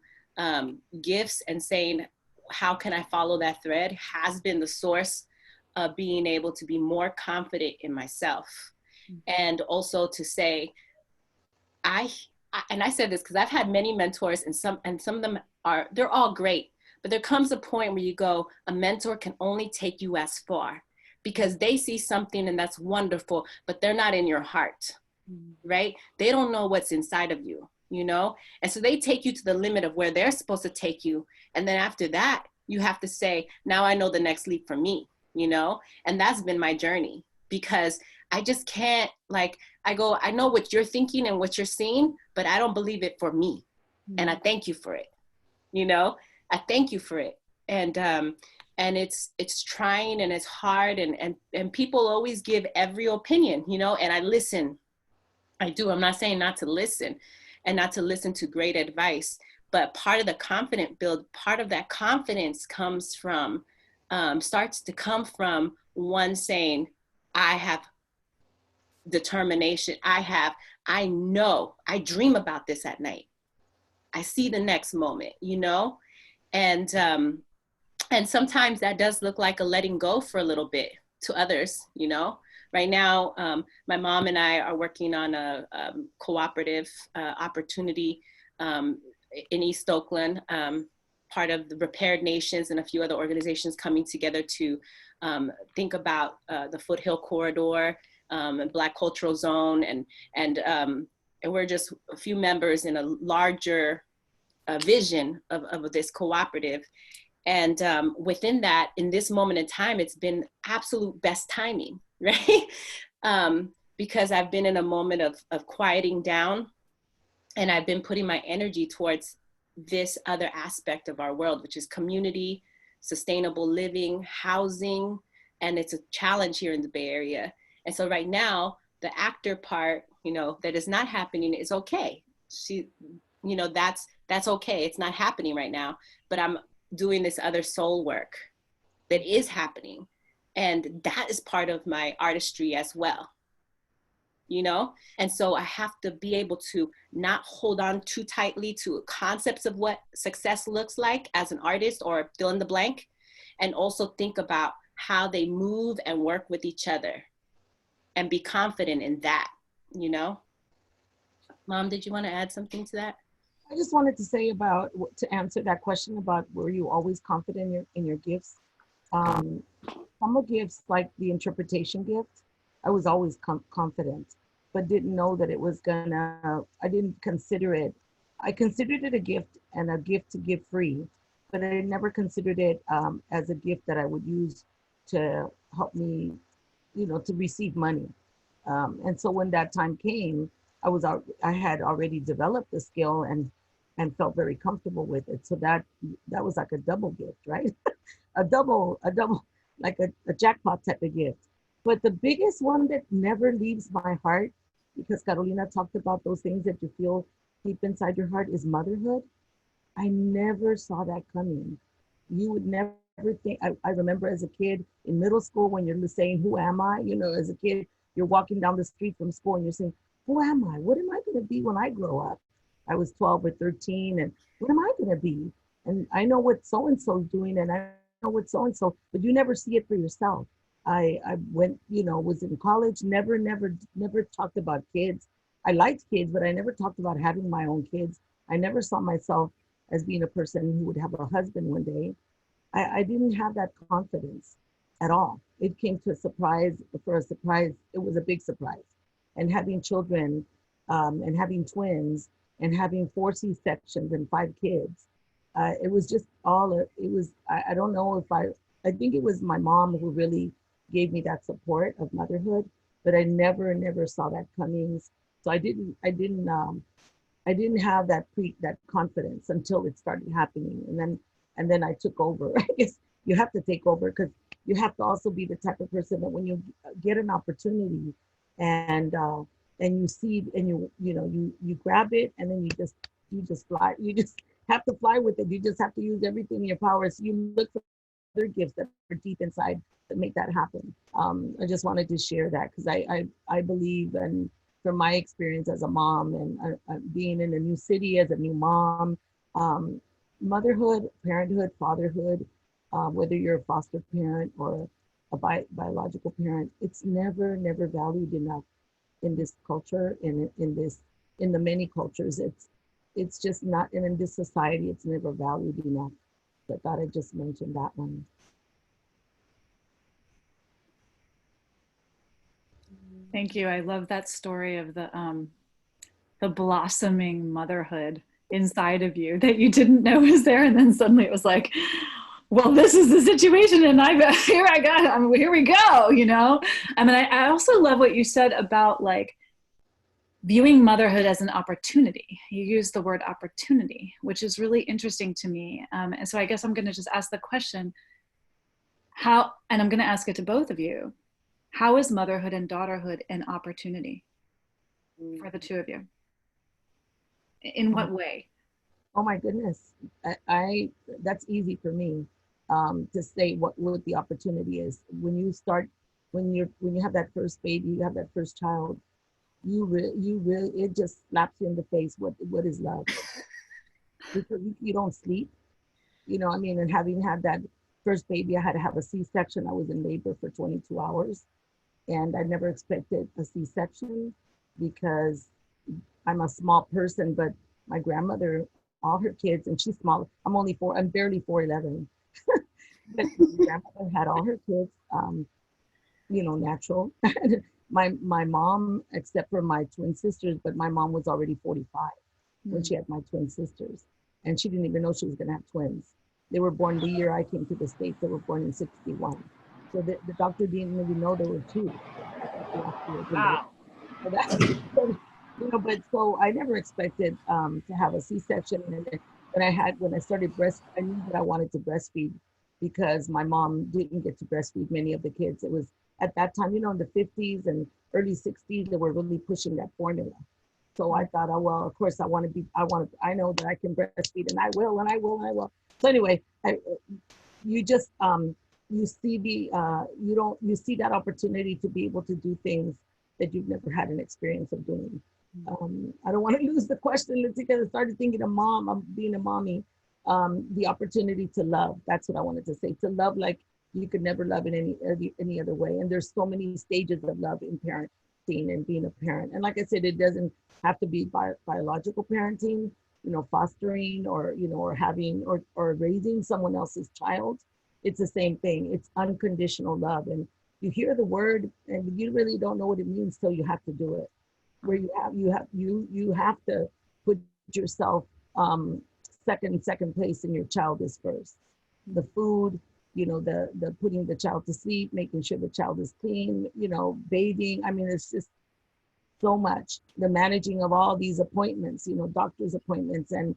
gifts and saying, how can I follow that thread, has been the source of being able to be more confident in myself. And also to say, and I said this because I've had many mentors, and some of them they're all great, but there comes a point where you go, a mentor can only take you as far, because they see something and that's wonderful, but they're not in your heart, right? They don't know what's inside of you, you know? And so they take you to the limit of where they're supposed to take you. And then after that, you have to say, now I know the next leap for me, you know? And that's been my journey, because I just can't, like, I know what you're thinking and what you're seeing, but I don't believe it for me. And I thank you for it. You know, I thank you for it. And it's trying and it's hard, and people always give every opinion, you know, and I listen. I do. I'm not saying not to listen and not to listen to great advice, but part of the confident build, part of that confidence comes from, starts to come from one saying, I have determination. I know, I dream about this at night. I see the next moment, you know? And sometimes that does look like a letting go for a little bit to others, you know? Right now, my mom and I are working on a cooperative opportunity in East Oakland, part of the Repaired Nations and a few other organizations coming together to think about the Foothill Corridor, Black Cultural Zone, and we're just a few members in a larger vision of this cooperative. And within that, in this moment in time, it's been absolute best timing, right? Because I've been in a moment of quieting down, and I've been putting my energy towards this other aspect of our world, which is community, sustainable living, housing, and it's a challenge here in the Bay Area. And so right now, the actor part, you know, that is not happening is okay. You know, that's okay. It's not happening right now, but I'm doing this other soul work that is happening. And that is part of my artistry as well, you know? And so I have to be able to not hold on too tightly to concepts of what success looks like as an artist or fill in the blank, and also think about how they move and work with each other and be confident in that, you know? Mom, did you want to add something to that? I just wanted to say to answer that question about, were you always confident in your gifts? Some of gifts, like the interpretation gift, I was always confident, but didn't know that it was I didn't consider it. I considered it a gift and a gift to give free, but I never considered it as a gift that I would use to help me, you know, to receive money. And so when that time came, I had already developed the skill and felt very comfortable with it. So that was like a double gift, right? a double, like a jackpot type of gift. But the biggest one that never leaves my heart, because Carolina talked about those things that you feel deep inside your heart, is motherhood. I never saw that coming. You would never think. I remember as a kid in middle school, when you're saying, who am I? You know, as a kid, you're walking down the street from school and you're saying, who am I? What am I going to be when I grow up? I was 12 or 13, and what am I going to be? And I know what so-and-so's doing, and I know what so-and-so, but you never see it for yourself. I went, you know, was in college, never talked about kids. I liked kids, but I never talked about having my own kids. I never saw myself as being a person who would have a husband one day. I didn't have that confidence at all. It came to a surprise. For a surprise, it was a big surprise. And having children, and having twins, and having 4 C-sections and 5 kids, it was just I don't know if I think it was my mom who really gave me that support of motherhood, but I never saw that coming. So I didn't I didn't have that confidence until it started happening. And then I took over. I guess you have to take over because you have to also be the type of person that when you get an opportunity and you see and you grab it and then you just fly. You just have to fly with it. You just have to use everything in your power. So you look for other gifts that are deep inside that make that happen. I just wanted to share that because I believe, and from my experience as a mom and being in a new city as a new mom, motherhood, parenthood, fatherhood, whether you're a foster parent or a biological parent, it's never valued enough in this culture, in the many cultures. It's just not, and in this society, it's never valued enough. So I thought I'd just mention that one. Thank you. I love that story of the blossoming motherhood inside of you that you didn't know was there, and then suddenly it was like, well, this is the situation, and here we go. You know, I mean, I also love what you said about like viewing motherhood as an opportunity. You use the word opportunity, which is really interesting to me. And so I guess I'm going to just ask the question, how, and I'm going to ask it to both of you, how is motherhood and daughterhood an opportunity for the two of you? In what way? Oh my goodness, I that's easy for me to say what the opportunity is. When you have that first baby, you have that first child, you really it just slaps you in the face. What is love? Because you don't sleep, you know. I mean, and having had that first baby, I had to have a C-section. I was in labor for 22 hours, and I never expected a C-section because I'm a small person. But my grandmother, all her kids, and she's small. I'm barely 4'11". But my grandmother had all her kids, natural. My mom, except for my twin sisters, but my mom was already 45 when she had my twin sisters. And she didn't even know she was going to have twins. They were born the year I came to the States. They were born in 61. So the doctor didn't even know there were two. Wow. So but so I never expected to have a C-section. And then when I started I knew that I wanted to breastfeed because my mom didn't get to breastfeed many of the kids. It was at that time, in the 50s and early 60s, they were really pushing that formula. So I thought, oh, well, of course I know that I can breastfeed, and I will. So anyway, you just, you see you see that opportunity to be able to do things that you've never had an experience of doing. I don't want to lose the question. Because I started thinking of being a mommy, the opportunity to love. That's what I wanted to say. To love like you could never love in any other way. And there's so many stages of love in parenting and being a parent. And like I said, it doesn't have to be biological parenting, fostering or having or raising someone else's child. It's the same thing. It's unconditional love. And you hear the word and you really don't know what it means till you have to do it. Where you have to put yourself second place, and your child is first. The food, the putting the child to sleep, making sure the child is clean, bathing. I mean, it's just so much. The managing of all these appointments, doctor's appointments. And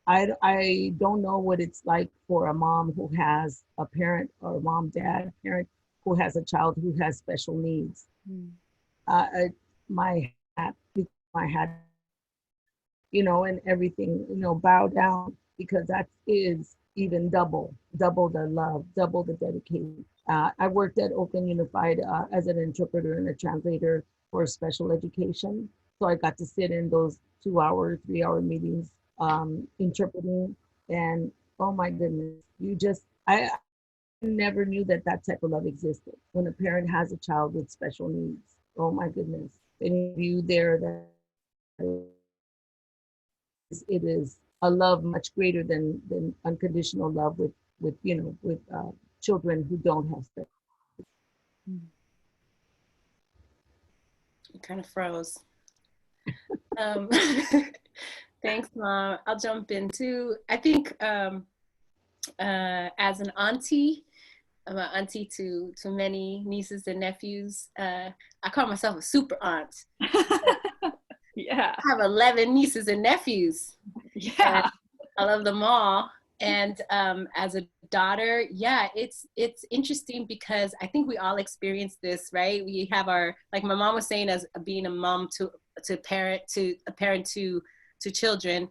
I don't know what it's like for a mom who has a parent, or a dad, parent who has a child who has special needs. My hat, and everything, bow down, because that is even double the love, double the dedication. I worked at Oakland Unified as an interpreter and a translator for special education. So I got to sit in those 2-hour, 3-hour meetings interpreting, and oh my goodness, I never knew that type of love existed. When a parent has a child with special needs, oh my goodness, any of you there, that it is a love much greater than unconditional love with children who don't have special. You kind of froze. Thanks, Mom. I'll jump in too. I think as an auntie, I'm an auntie to many nieces and nephews. I call myself a super aunt. Yeah. I have 11 nieces and nephews. Yeah. And I love them all. And as a daughter, yeah, it's interesting because I think we all experience this, right? We have our, like my mom was saying, as being a mom to a parent to children.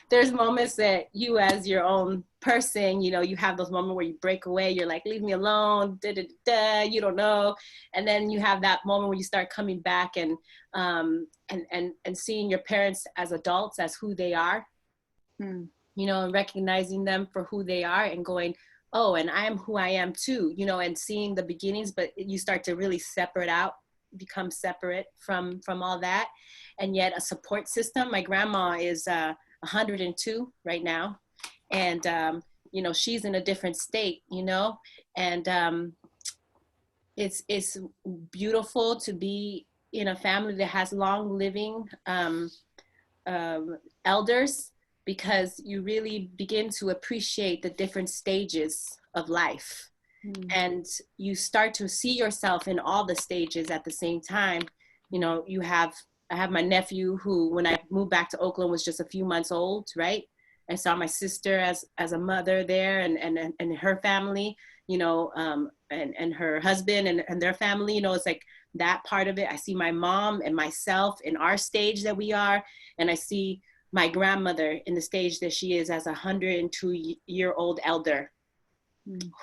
There's moments that you, as your own person, you know, you have those moments where you break away. You're like, leave me alone. Da, da, da, you don't know. And then you have that moment where you start coming back and seeing your parents as adults, as who they are. You know, and recognizing them for who they are and going, oh, and I am who I am too, you know, and seeing the beginnings, but you start to really separate out, become separate from all that. And yet a support system. My grandma is 102 right now. And, you know, she's in a different state, you know, and it's beautiful to be in a family that has long living elders, because you really begin to appreciate the different stages of life. And you start to see yourself in all the stages at the same time. You know, I have my nephew who, when I moved back to Oakland, was just a few months old, right? I saw my sister as a mother there, and her family, you know, and her husband and their family, you know, it's like that part of it. I see my mom and myself in our stage that we are, and I see my grandmother in the stage that she is as a 102-year-old elder,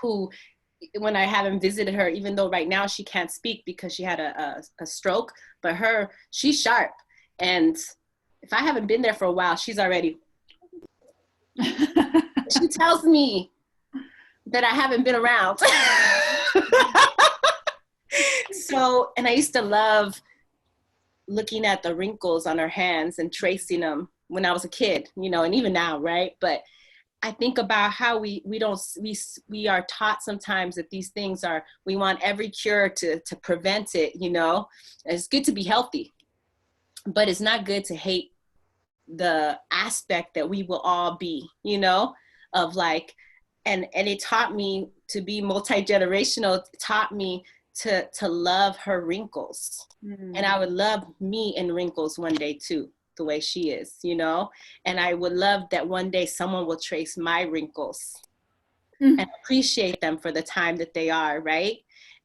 who, when I haven't visited her, even though right now she can't speak because she had a stroke, but she's sharp. And if I haven't been there for a while, she's already, she tells me that I haven't been around. So, and I used to love looking at the wrinkles on her hands and tracing them when I was a kid, you know, and even now, right? But I think about how we are taught sometimes that these things are, we want every cure to prevent it, you know. It's good to be healthy, but it's not good to hate the aspect that we will all be, you know, of like, and it taught me to be multi-generational, taught me to love her wrinkles. And I would love me in wrinkles one day too, the way she is, you know. And I would love that one day someone will trace my wrinkles and appreciate them for the time that they are, right?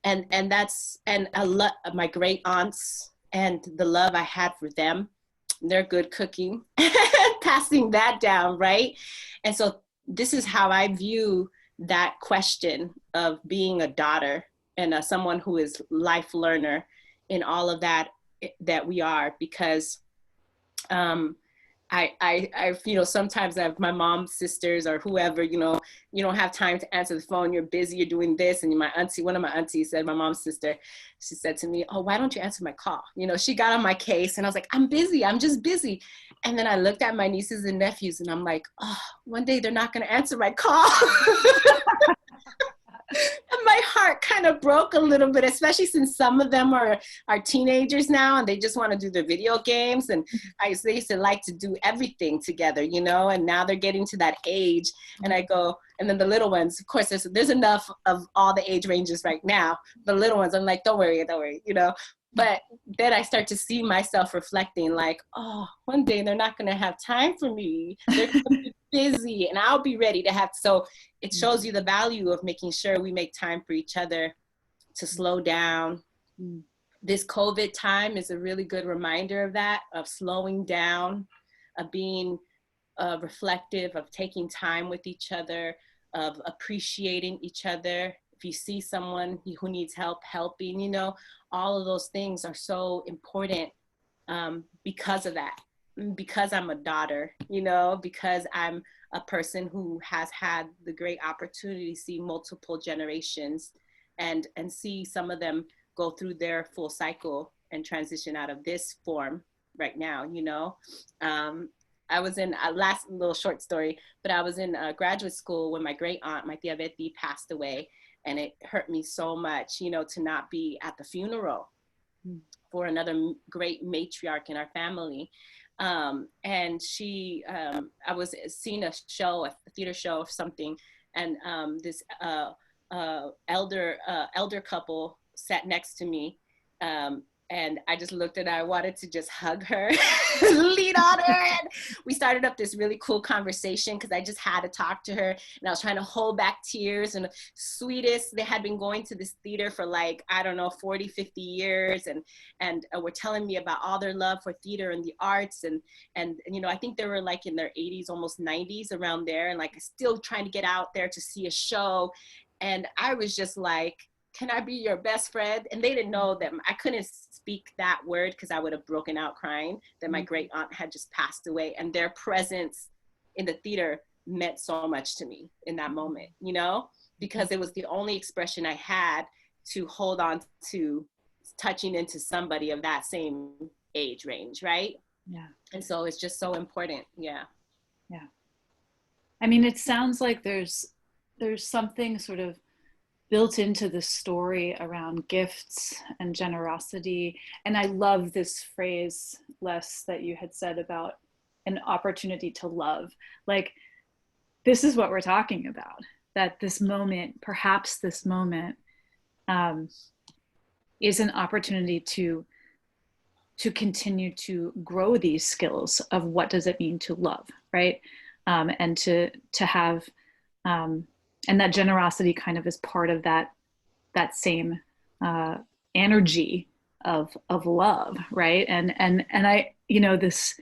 And I love my great aunts and the love I had for them. They're good cooking, passing that down, right? And so this is how I view that question of being a daughter and someone who is life learner in all of that we are, because I you know, sometimes I have my mom's sisters or whoever, you know, you don't have time to answer the phone, you're busy, you're doing this. And my auntie, one of my aunties said, my mom's sister, she said to me, oh, why don't you answer my call? You know, she got on my case and I was like, I'm busy, I'm just busy. And then I looked at my nieces and nephews and I'm like, oh, one day they're not going to answer my call. And my heart kind of broke a little bit, especially since some of them are teenagers now and they just want to do their video games. And they used to like to do everything together, you know, and now they're getting to that age. And I go, and then the little ones, of course, there's enough of all the age ranges right now. The little ones, I'm like, don't worry, you know. But then I start to see myself reflecting like, oh, one day they're not going to have time for me. They're going to be busy and I'll be ready to have. So it shows you the value of making sure we make time for each other, to slow down. This COVID time is a really good reminder of that, of slowing down, of being reflective, of taking time with each other, of appreciating each other. If you see someone who needs help, helping, you know, all of those things are so important because of that, because I'm a daughter, you know, because I'm a person who has had the great opportunity to see multiple generations and see some of them go through their full cycle and transition out of this form right now, you know. I was in a last little short story, but I was in graduate school when my great aunt, my tia Betty, passed away. And it hurt me so much, you know, to not be at the funeral for another great matriarch in our family. And she, I was seeing a show, a theater show or something, and this elder couple sat next to me. And I just looked at her. I wanted to just hug her, lean on her. And we started up this really cool conversation because I just had to talk to her. And I was trying to hold back tears. And the sweetest, they had been going to this theater for like, I don't know, 40, 50 years. And were telling me about all their love for theater and the arts. And you know, I think they were like in their 80s, almost 90s, around there. And like still trying to get out there to see a show. And I was just like, can I be your best friend? And they didn't know that I couldn't speak that word because I would have broken out crying, that my great aunt had just passed away, and their presence in the theater meant so much to me in that moment, you know, because it was the only expression I had to hold on to touching into somebody of that same age range, right? Yeah. And so it's just so important. Yeah. Yeah. I mean, it sounds like there's something sort of built into the story around gifts and generosity. And I love this phrase, Les, that you had said about an opportunity to love. Like, this is what we're talking about, that this moment, perhaps this moment, is an opportunity to continue to grow these skills of what does it mean to love, right? And to have, and that generosity kind of is part of that same energy of love, right? And I, you know, this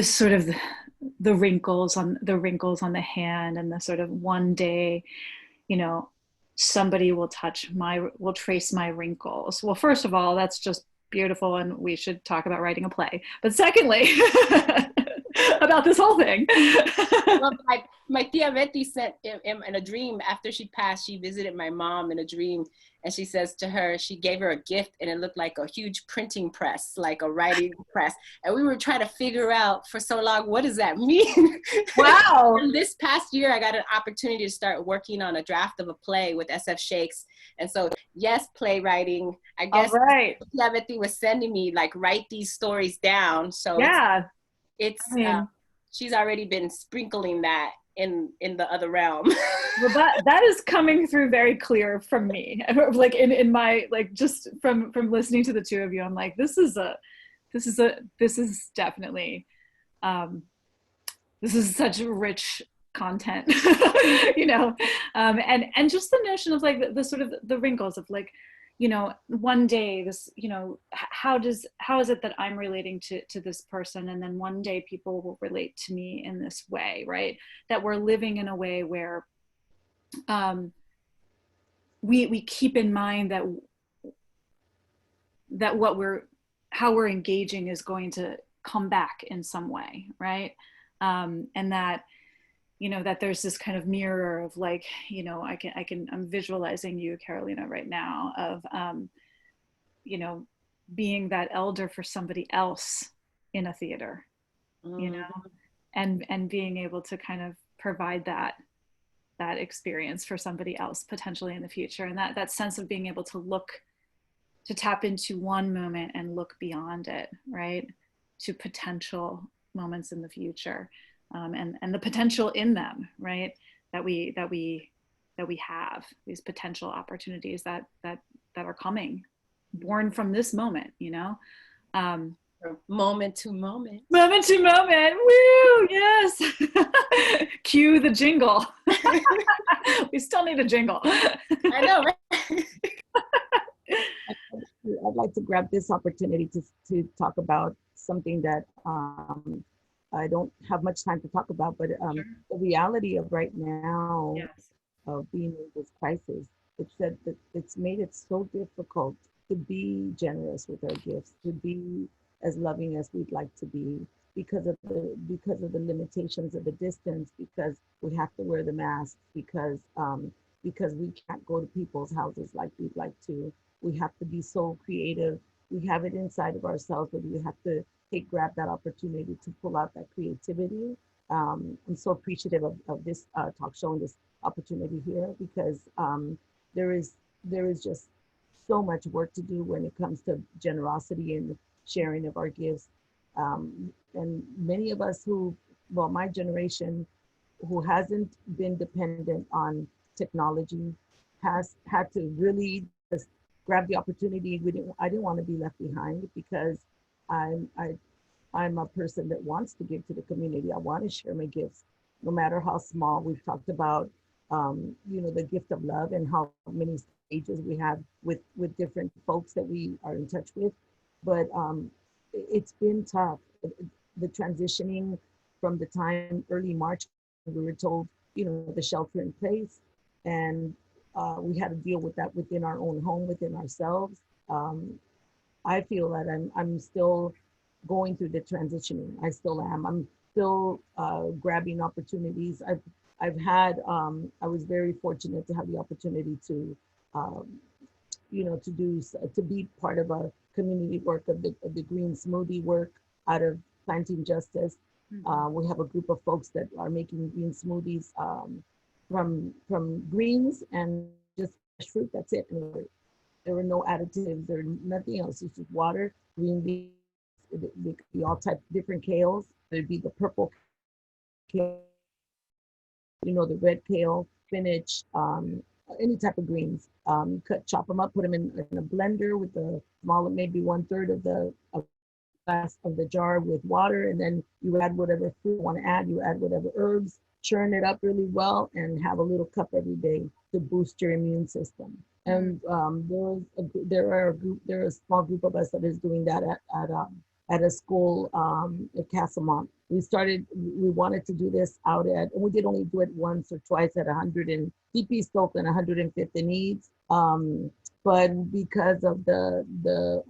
sort of the wrinkles on the hand, and the sort of one day, you know, somebody will trace my wrinkles. Well, first of all, that's just beautiful, and we should talk about writing a play. But secondly, about this whole thing. Well, my tia Betty sent in a dream after she passed. She visited my mom in a dream, and she says to her, she gave her a gift, and it looked like a huge printing press, like a writing press. And we were trying to figure out for so long, what does that mean? Wow. And this past year, I got an opportunity to start working on a draft of a play with SF Shakes. And so, yes, playwriting. I guess right. Tia Betty was sending me, like, write these stories down. So yeah. it's I mean, she's already been sprinkling that in the other realm. Well, that is coming through very clear from me. Like in my, like, just from listening to the two of you, I'm like, this is definitely, this is such rich content, you know, and just the notion of like the sort of the wrinkles of like, you know, one day this, you know, how is it that I'm relating to this person, and then one day people will relate to me in this way, right? That we're living in a way where we keep in mind that how we're engaging is going to come back in some way, right? And that, you know, that there's this kind of mirror of like, you know, I'm visualizing you, Carolina, right now, of, you know, being that elder for somebody else in a theater, you know, and being able to kind of provide that experience for somebody else potentially in the future. And that sense of being able to tap into one moment and look beyond it, right? To potential moments in the future. And the potential in them, right? That we have these potential opportunities that are coming, born from this moment, you know. Moment to moment. Moment to moment. Woo! Yes. Cue the jingle. We still need a jingle. I know, right? I'd like to grab this opportunity to talk about something that I don't have much time to talk about, but Sure. The reality of right now, Yes. of being in this crisis, it's that it's made it so difficult to be generous with our gifts, to be as loving as we'd like to be, because of the limitations of the distance, because we have to wear the mask, because we can't go to people's houses like we'd like to. We have to be so creative. We have it inside of ourselves, but we have to grab that opportunity to pull out that creativity. I'm so appreciative of this talk show and this opportunity here, because there is just so much work to do when it comes to generosity and sharing of our gifts. And many of us my generation, who hasn't been dependent on technology, has had to really just grabbed the opportunity. I didn't want to be left behind because I'm a person that wants to give to the community. I want to share my gifts, no matter how small. We've talked about, the gift of love and how many stages we have with different folks that we are in touch with. But it's been tough. The transitioning from the time early March, we were told, the shelter in place, and we had to deal with that within our own home, within ourselves. I feel that I'm still going through the transitioning. I still am. I'm still grabbing opportunities. I've had. I was very fortunate to have the opportunity to, to be part of a community work of the green smoothie work out of Planting Justice. We have a group of folks that are making green smoothies from greens and just fresh fruit. That's it. And there were no additives or nothing else. It's just water, green beans. They could be all types of different kales. There'd be the purple kale, the red kale, spinach, any type of greens. Chop them up, put them in a blender with the small, maybe 1/3 of the glass of the jar with water, and then you add whatever fruit you want to add. You add whatever herbs, churn it up really well, and have a little cup every day to boost your immune system. And there are a small group of us that is doing that at a school at Castlemont. We wanted to do this out and we did only do it once or twice at 100 and DP Oakland, 150 needs. But because of the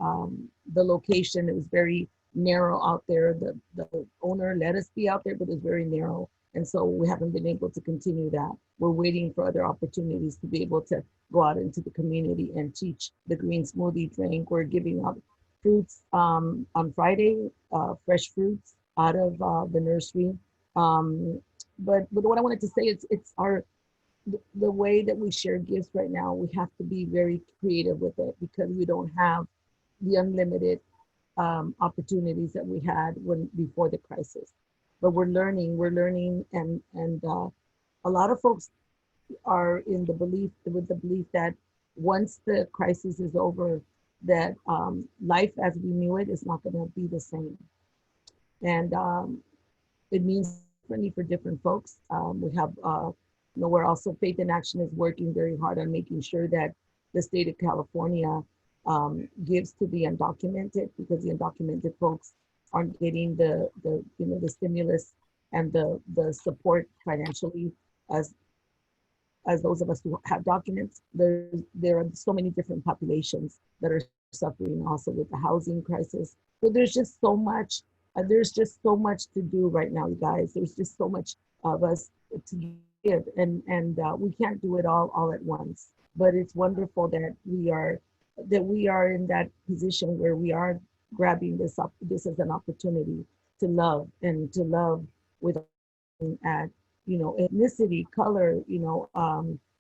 location, it was very narrow out there. The owner let us be out there, but it's very narrow. And so we haven't been able to continue that. We're waiting for other opportunities to be able to go out into the community and teach the green smoothie drink. We're giving out fruits on Friday, fresh fruits out of the nursery. But what I wanted to say is the way that we share gifts right now, we have to be very creative with it because we don't have the unlimited opportunities that we had before the crisis. But we're learning, and a lot of folks are with the belief that once the crisis is over, that life as we knew it is not going to be the same. And it means differently for different folks. We have, we're also Faith in Action is working very hard on making sure that the state of California gives to the undocumented, because the undocumented folks aren't getting the stimulus and the support financially as those of us who have documents. There are so many different populations that are suffering also with the housing crisis. So there's just so much. There's just so much to do right now, you guys. There's just so much of us to give, and we can't do it all at once. But it's wonderful that we are in that position where we are grabbing this as an opportunity to love, and to love with at ethnicity, color,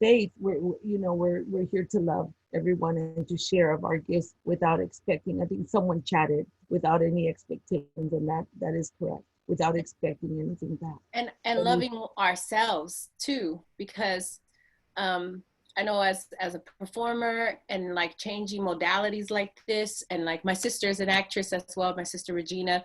faith. We're here to love everyone and to share of our gifts without expecting. I think someone chatted without any expectations, and that is correct. Without expecting anything back. And loving ourselves too, because I know as a performer and like changing modalities like this, and like my sister is an actress as well, my sister Regina,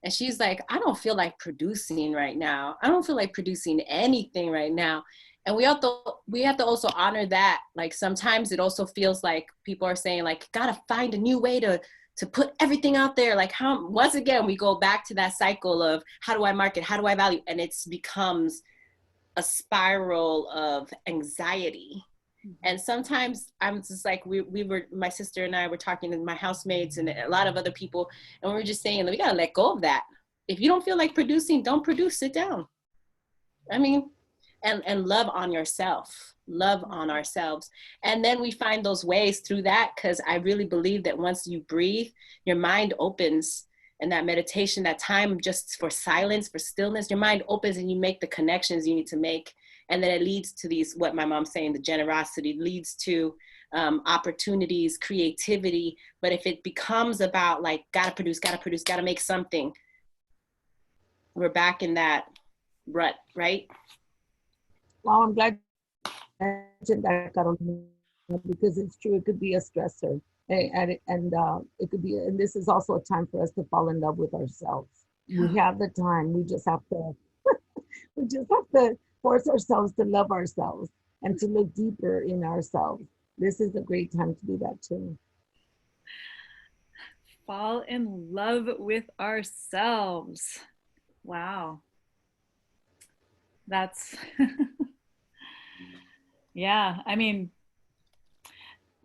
and she's like, I don't feel like producing right now. I don't feel like producing anything right now. And we have to also honor that. Like sometimes it also feels like people are saying like, gotta find a new way to put everything out there. Like once again, we go back to that cycle of how do I market? How do I value? And it becomes a spiral of anxiety. And sometimes I'm just like, my sister and I were talking to my housemates and a lot of other people, and we were just saying, we gotta let go of that. If you don't feel like producing, don't produce, sit down. I mean, and love on yourself, love on ourselves. And then we find those ways through that, because I really believe that once you breathe, your mind opens, and that meditation, that time just for silence, for stillness, your mind opens and you make the connections you need to make. And then it leads to these, what my mom's saying, the generosity leads to opportunities, creativity. But if it becomes about like, gotta produce, gotta make something, we're back in that rut, right? Well, I'm glad you mentioned that, Carolina, because it's true, it could be a stressor. It could be, and this is also a time for us to fall in love with ourselves. We have the time. We just have to, we just have to force ourselves to love ourselves and to look deeper in ourselves. This is a great time to do that too. Fall in love with ourselves. Wow. That's, yeah, I mean,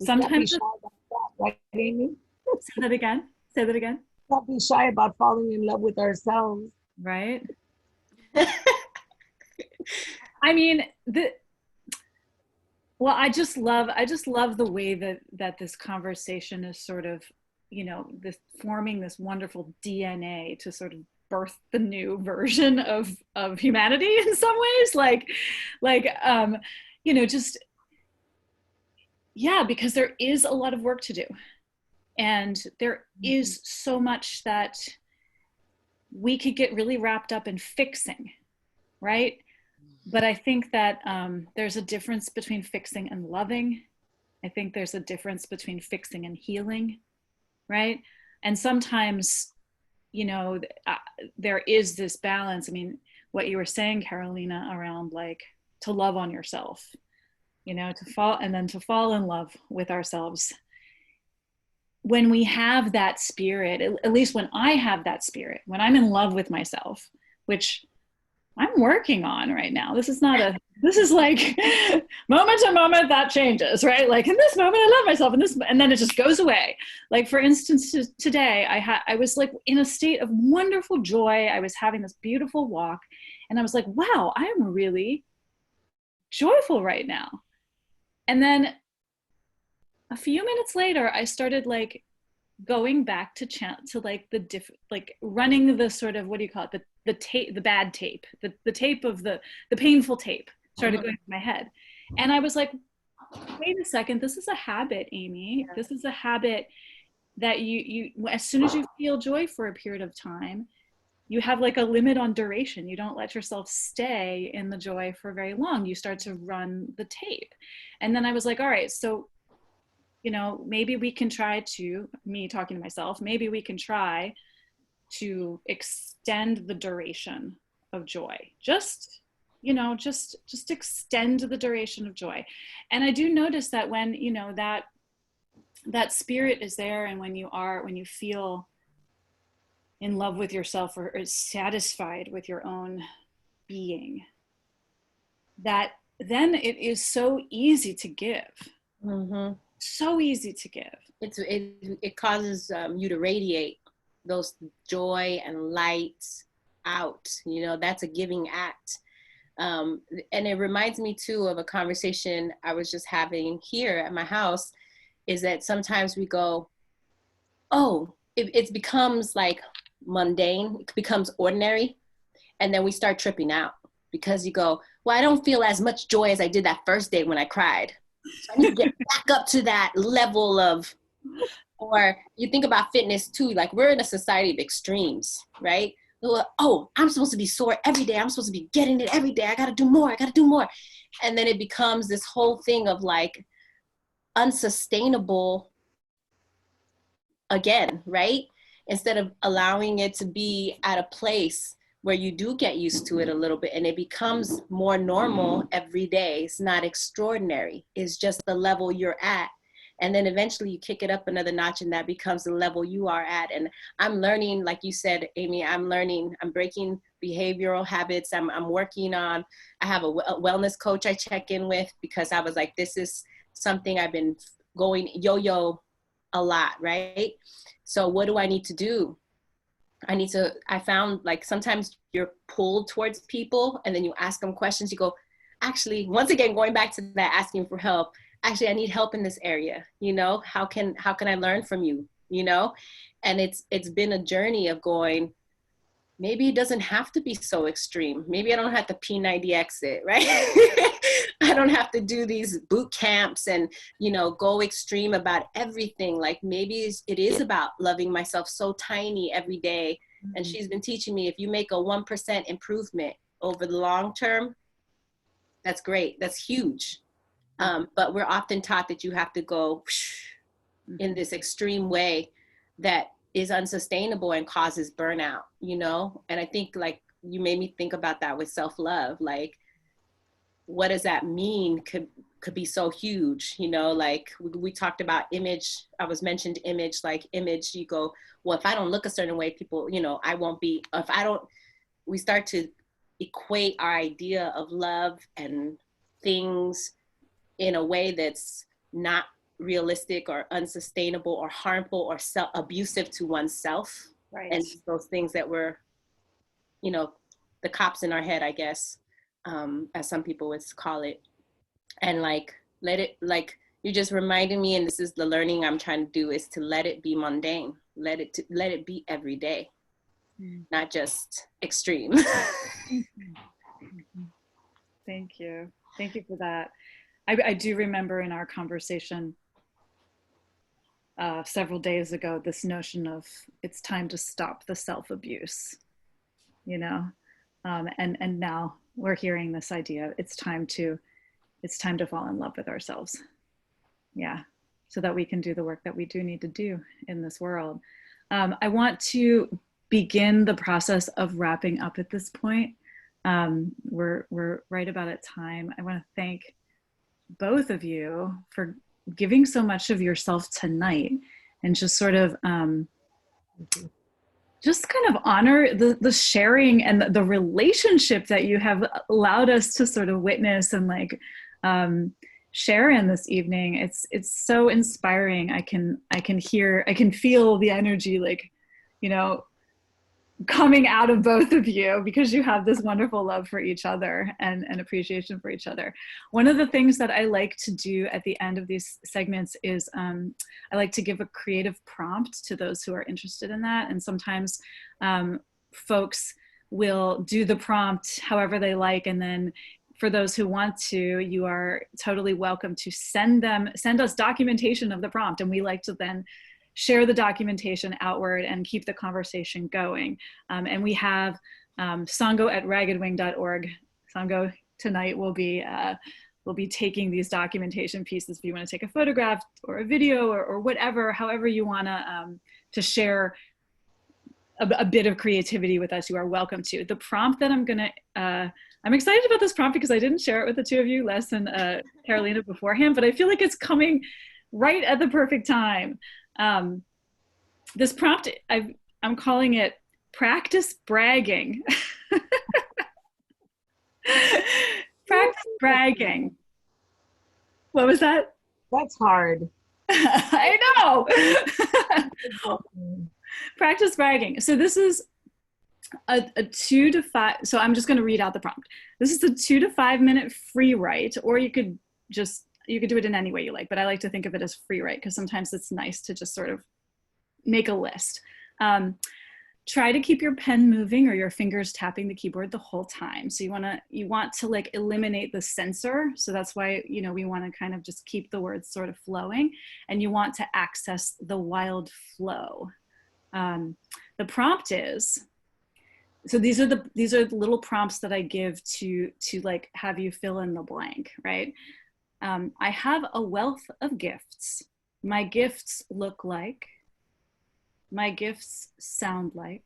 sometimes. Be shy about that, right, Amy? Say that again. Say that again. Not be shy about falling in love with ourselves. Right. I mean, well, I just love the way that this conversation is sort of, you know, this forming this wonderful DNA to sort of birth the new version of humanity in some ways, like you know, just, yeah, because there is a lot of work to do, and there is so much that we could get really wrapped up in fixing, right? But I think that there's a difference between fixing and loving. I think there's a difference between fixing and healing, right? And sometimes, you know, there is this balance. I mean, what you were saying, Carolina, around like to love on yourself, you know, to fall in love with ourselves. When we have that spirit, at least when I have that spirit, when I'm in love with myself, which I'm working on right now. This is like moment to moment that changes, right? Like in this moment, I love myself, and then it just goes away. Like for instance, today I was like in a state of wonderful joy. I was having this beautiful walk, and I was like, wow, I am really joyful right now. And then a few minutes later, I started like going back to like like running the sort of, what do you call it? The tape, the bad tape, the tape of the painful tape started going through my head. And I was like, wait a second, this is a habit, Amy. This is a habit that you as soon as you feel joy for a period of time, you have like a limit on duration. You don't let yourself stay in the joy for very long. You start to run the tape. And then I was like, all right, so, you know, maybe we can try to, me talking to myself, maybe we can try to extend the duration of joy. Just, you know, just extend the duration of joy. And I do notice that when, you know, that spirit is there, and when you feel in love with yourself or satisfied with your own being, that then it is so easy to give. Mm-hmm. So easy to give. It causes you to radiate those joy and light out. You know, that's a giving act. And it reminds me too of a conversation I was just having here at my house, is that sometimes we go, oh, it becomes like mundane, it becomes ordinary. And then we start tripping out because you go, well, I don't feel as much joy as I did that first day when I cried. So I need to get back up to that level of, or you think about fitness too, like we're in a society of extremes, right? Oh, I'm supposed to be sore every day. I'm supposed to be getting it every day. I got to do more. I got to do more. And then it becomes this whole thing of like unsustainable again, right? Instead of allowing it to be at a place where you do get used to it a little bit and it becomes more normal every day. It's not extraordinary. It's just the level you're at. And then eventually you kick it up another notch and that becomes the level you are at. And I'm learning, like you said, Amy, I'm breaking behavioral habits. I'm working on, I have a wellness coach I check in with because I was like, this is something I've been going yo-yo a lot, right? So what do I need to do? I found like sometimes you're pulled towards people and then you ask them questions. You go, actually, once again, going back to that asking for help, actually, I need help in this area. You know, how can I learn from you? You know, and it's been a journey of going, maybe it doesn't have to be so extreme. Maybe I don't have to P90X it, right? I don't have to do these boot camps and, you know, go extreme about everything. Like maybe it is about loving myself so tiny every day. Mm-hmm. And she's been teaching me, if you make a 1% improvement over the long term, that's great. That's huge. But we're often taught that you have to go in this extreme way that is unsustainable and causes burnout, you know? And I think like you made me think about that with self-love. Like, what does that mean? Could be so huge, you know? Like we talked about image. I was mentioned image, like image, you go, well, if I don't look a certain way, people, you know, I won't be, if I don't, we start to equate our idea of love and things in a way that's not realistic or unsustainable or harmful or abusive to oneself. Right. And those things that were, you know, the cops in our head, I guess, as some people would call it. And like, let it, like, you just reminded me, and this is the learning I'm trying to do, is to let it be mundane. Let it be every day, not just extreme. Thank you. Thank you for that. I do remember in our conversation several days ago, this notion of it's time to stop the self-abuse, you know, and now we're hearing this idea, it's time to fall in love with ourselves. Yeah, so that we can do the work that we do need to do in this world. I want to begin the process of wrapping up at this point. We're right about at time. I want to thank both of you for giving so much of yourself tonight, and just sort of just kind of honor the sharing and the relationship that you have allowed us to sort of witness and like share in this evening. It's so inspiring. I can feel the energy, like, you know, coming out of both of you, because you have this wonderful love for each other and appreciation for each other. One of the things that I like to do at the end of these segments is I like to give a creative prompt to those who are interested in that. And sometimes folks will do the prompt however they like, and then for those who want to, you are totally welcome to send us documentation of the prompt, and we like to then share the documentation outward and keep the conversation going. And we have sango@raggedwing.org. Sango tonight will be taking these documentation pieces. If you want to take a photograph or a video or whatever, however you want to share a bit of creativity with us, you are welcome to. The prompt that I'm excited about this prompt because I didn't share it with the two of you, Les and Carolina, beforehand, but I feel like it's coming right at the perfect time. This prompt, I'm calling it practice bragging. Practice bragging. What was that? That's hard. I know. Practice bragging. So this is a 2 to 5. So I'm just going to read out the prompt. This is a 2 to 5 minute free write, or you could do it in any way you like, but I like to think of it as free write because sometimes it's nice to just sort of make a list. Try to keep your pen moving or your fingers tapping the keyboard the whole time. So you want to like eliminate the censor. So that's why, you know, we want to kind of just keep the words sort of flowing, and you want to access the wild flow. The prompt is, so these are the little prompts that I give to like have you fill in the blank, right? I have a wealth of gifts. My gifts look like, my gifts sound like,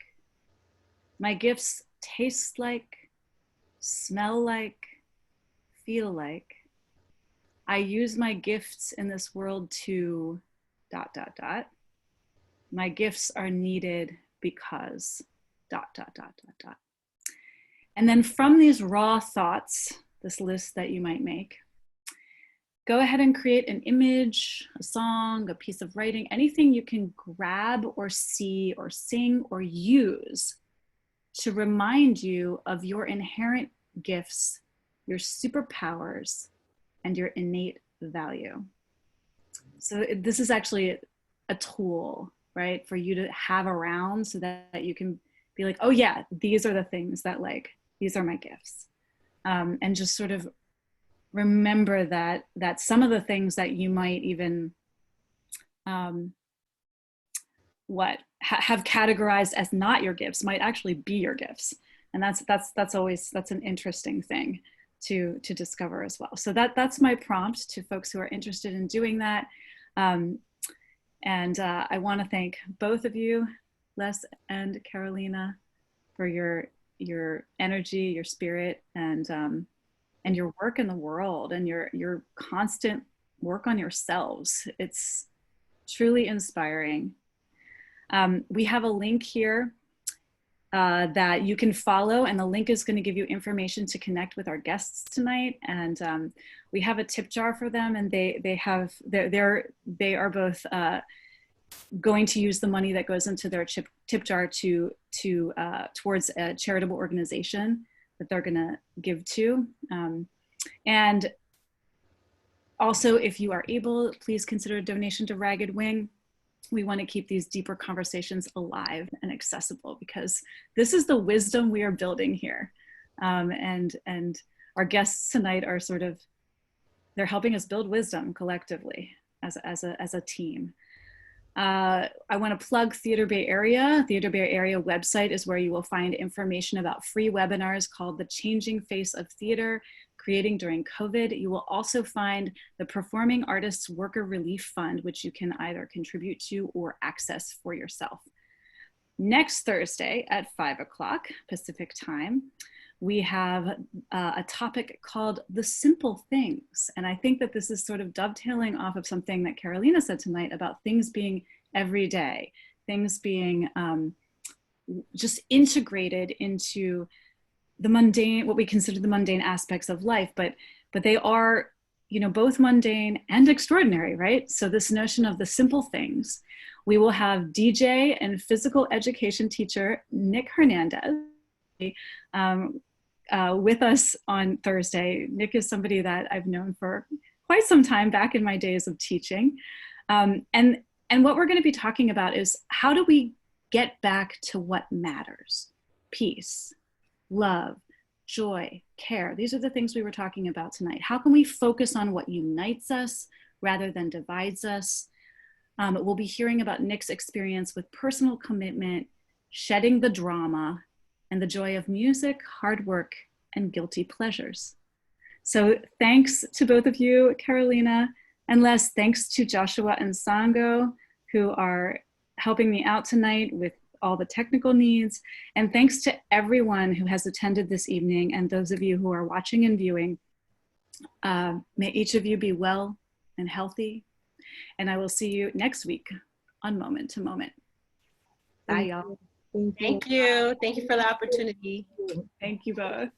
my gifts taste like, smell like, feel like. I use my gifts in this world to ... My gifts are needed because ... And then from these raw thoughts, this list that you might make, go ahead and create an image, a song, a piece of writing, anything you can grab or see or sing or use to remind you of your inherent gifts, your superpowers, and your innate value. So this is actually a tool, right, for you to have around so that you can be like, oh yeah, these are the things that like, these are my gifts. And just sort of remember that some of the things that you might even have categorized as not your gifts might actually be your gifts. And that's an interesting thing. to discover as well. So that's my prompt to folks who are interested in doing that. I want to thank both of you, Les and Carolina, for your energy, your spirit, and your work in the world, and your constant work on yourselves. It's truly inspiring. We have a link here that you can follow, and the link is going to give you information to connect with our guests tonight. And we have a tip jar for them, and they are both going to use the money that goes into their tip jar towards a charitable organization that they're going to give to. And also, if you are able, please consider a donation to Ragged Wing. We want to keep these deeper conversations alive and accessible, because this is the wisdom we are building here. And our guests tonight are they're helping us build wisdom collectively as a team. I want to plug Theater Bay Area. Theater Bay Area website is where you will find information about free webinars called The Changing Face of Theater, Creating During COVID. You will also find the Performing Artists Worker Relief Fund, which you can either contribute to or access for yourself. Next Thursday at 5 o'clock Pacific time, we have a topic called The Simple Things. And I think that this is sort of dovetailing off of something that Carolina said tonight about things being everyday, things being just integrated into the mundane, what we consider the mundane aspects of life, but they are, both mundane and extraordinary, right? So this notion of the simple things. We will have DJ and physical education teacher Nick Hernandez with us on Thursday. Nick is somebody that I've known for quite some time back in my days of teaching. And what we're going to be talking about is, how do we get back to what matters? Peace, love, joy, care. These are the things we were talking about tonight. How can we focus on what unites us rather than divides us? We'll be hearing about Nick's experience with personal commitment, shedding the drama, and the joy of music, hard work, and guilty pleasures. So thanks to both of you, Carolina and Les. Thanks to Joshua and Sango, who are helping me out tonight with all the technical needs. And thanks to everyone who has attended this evening, and those of you who are watching and viewing. May each of you be well and healthy. And I will see you next week on Moment to Moment. Bye, y'all. Thank you. Thank you for the opportunity. Thank you both.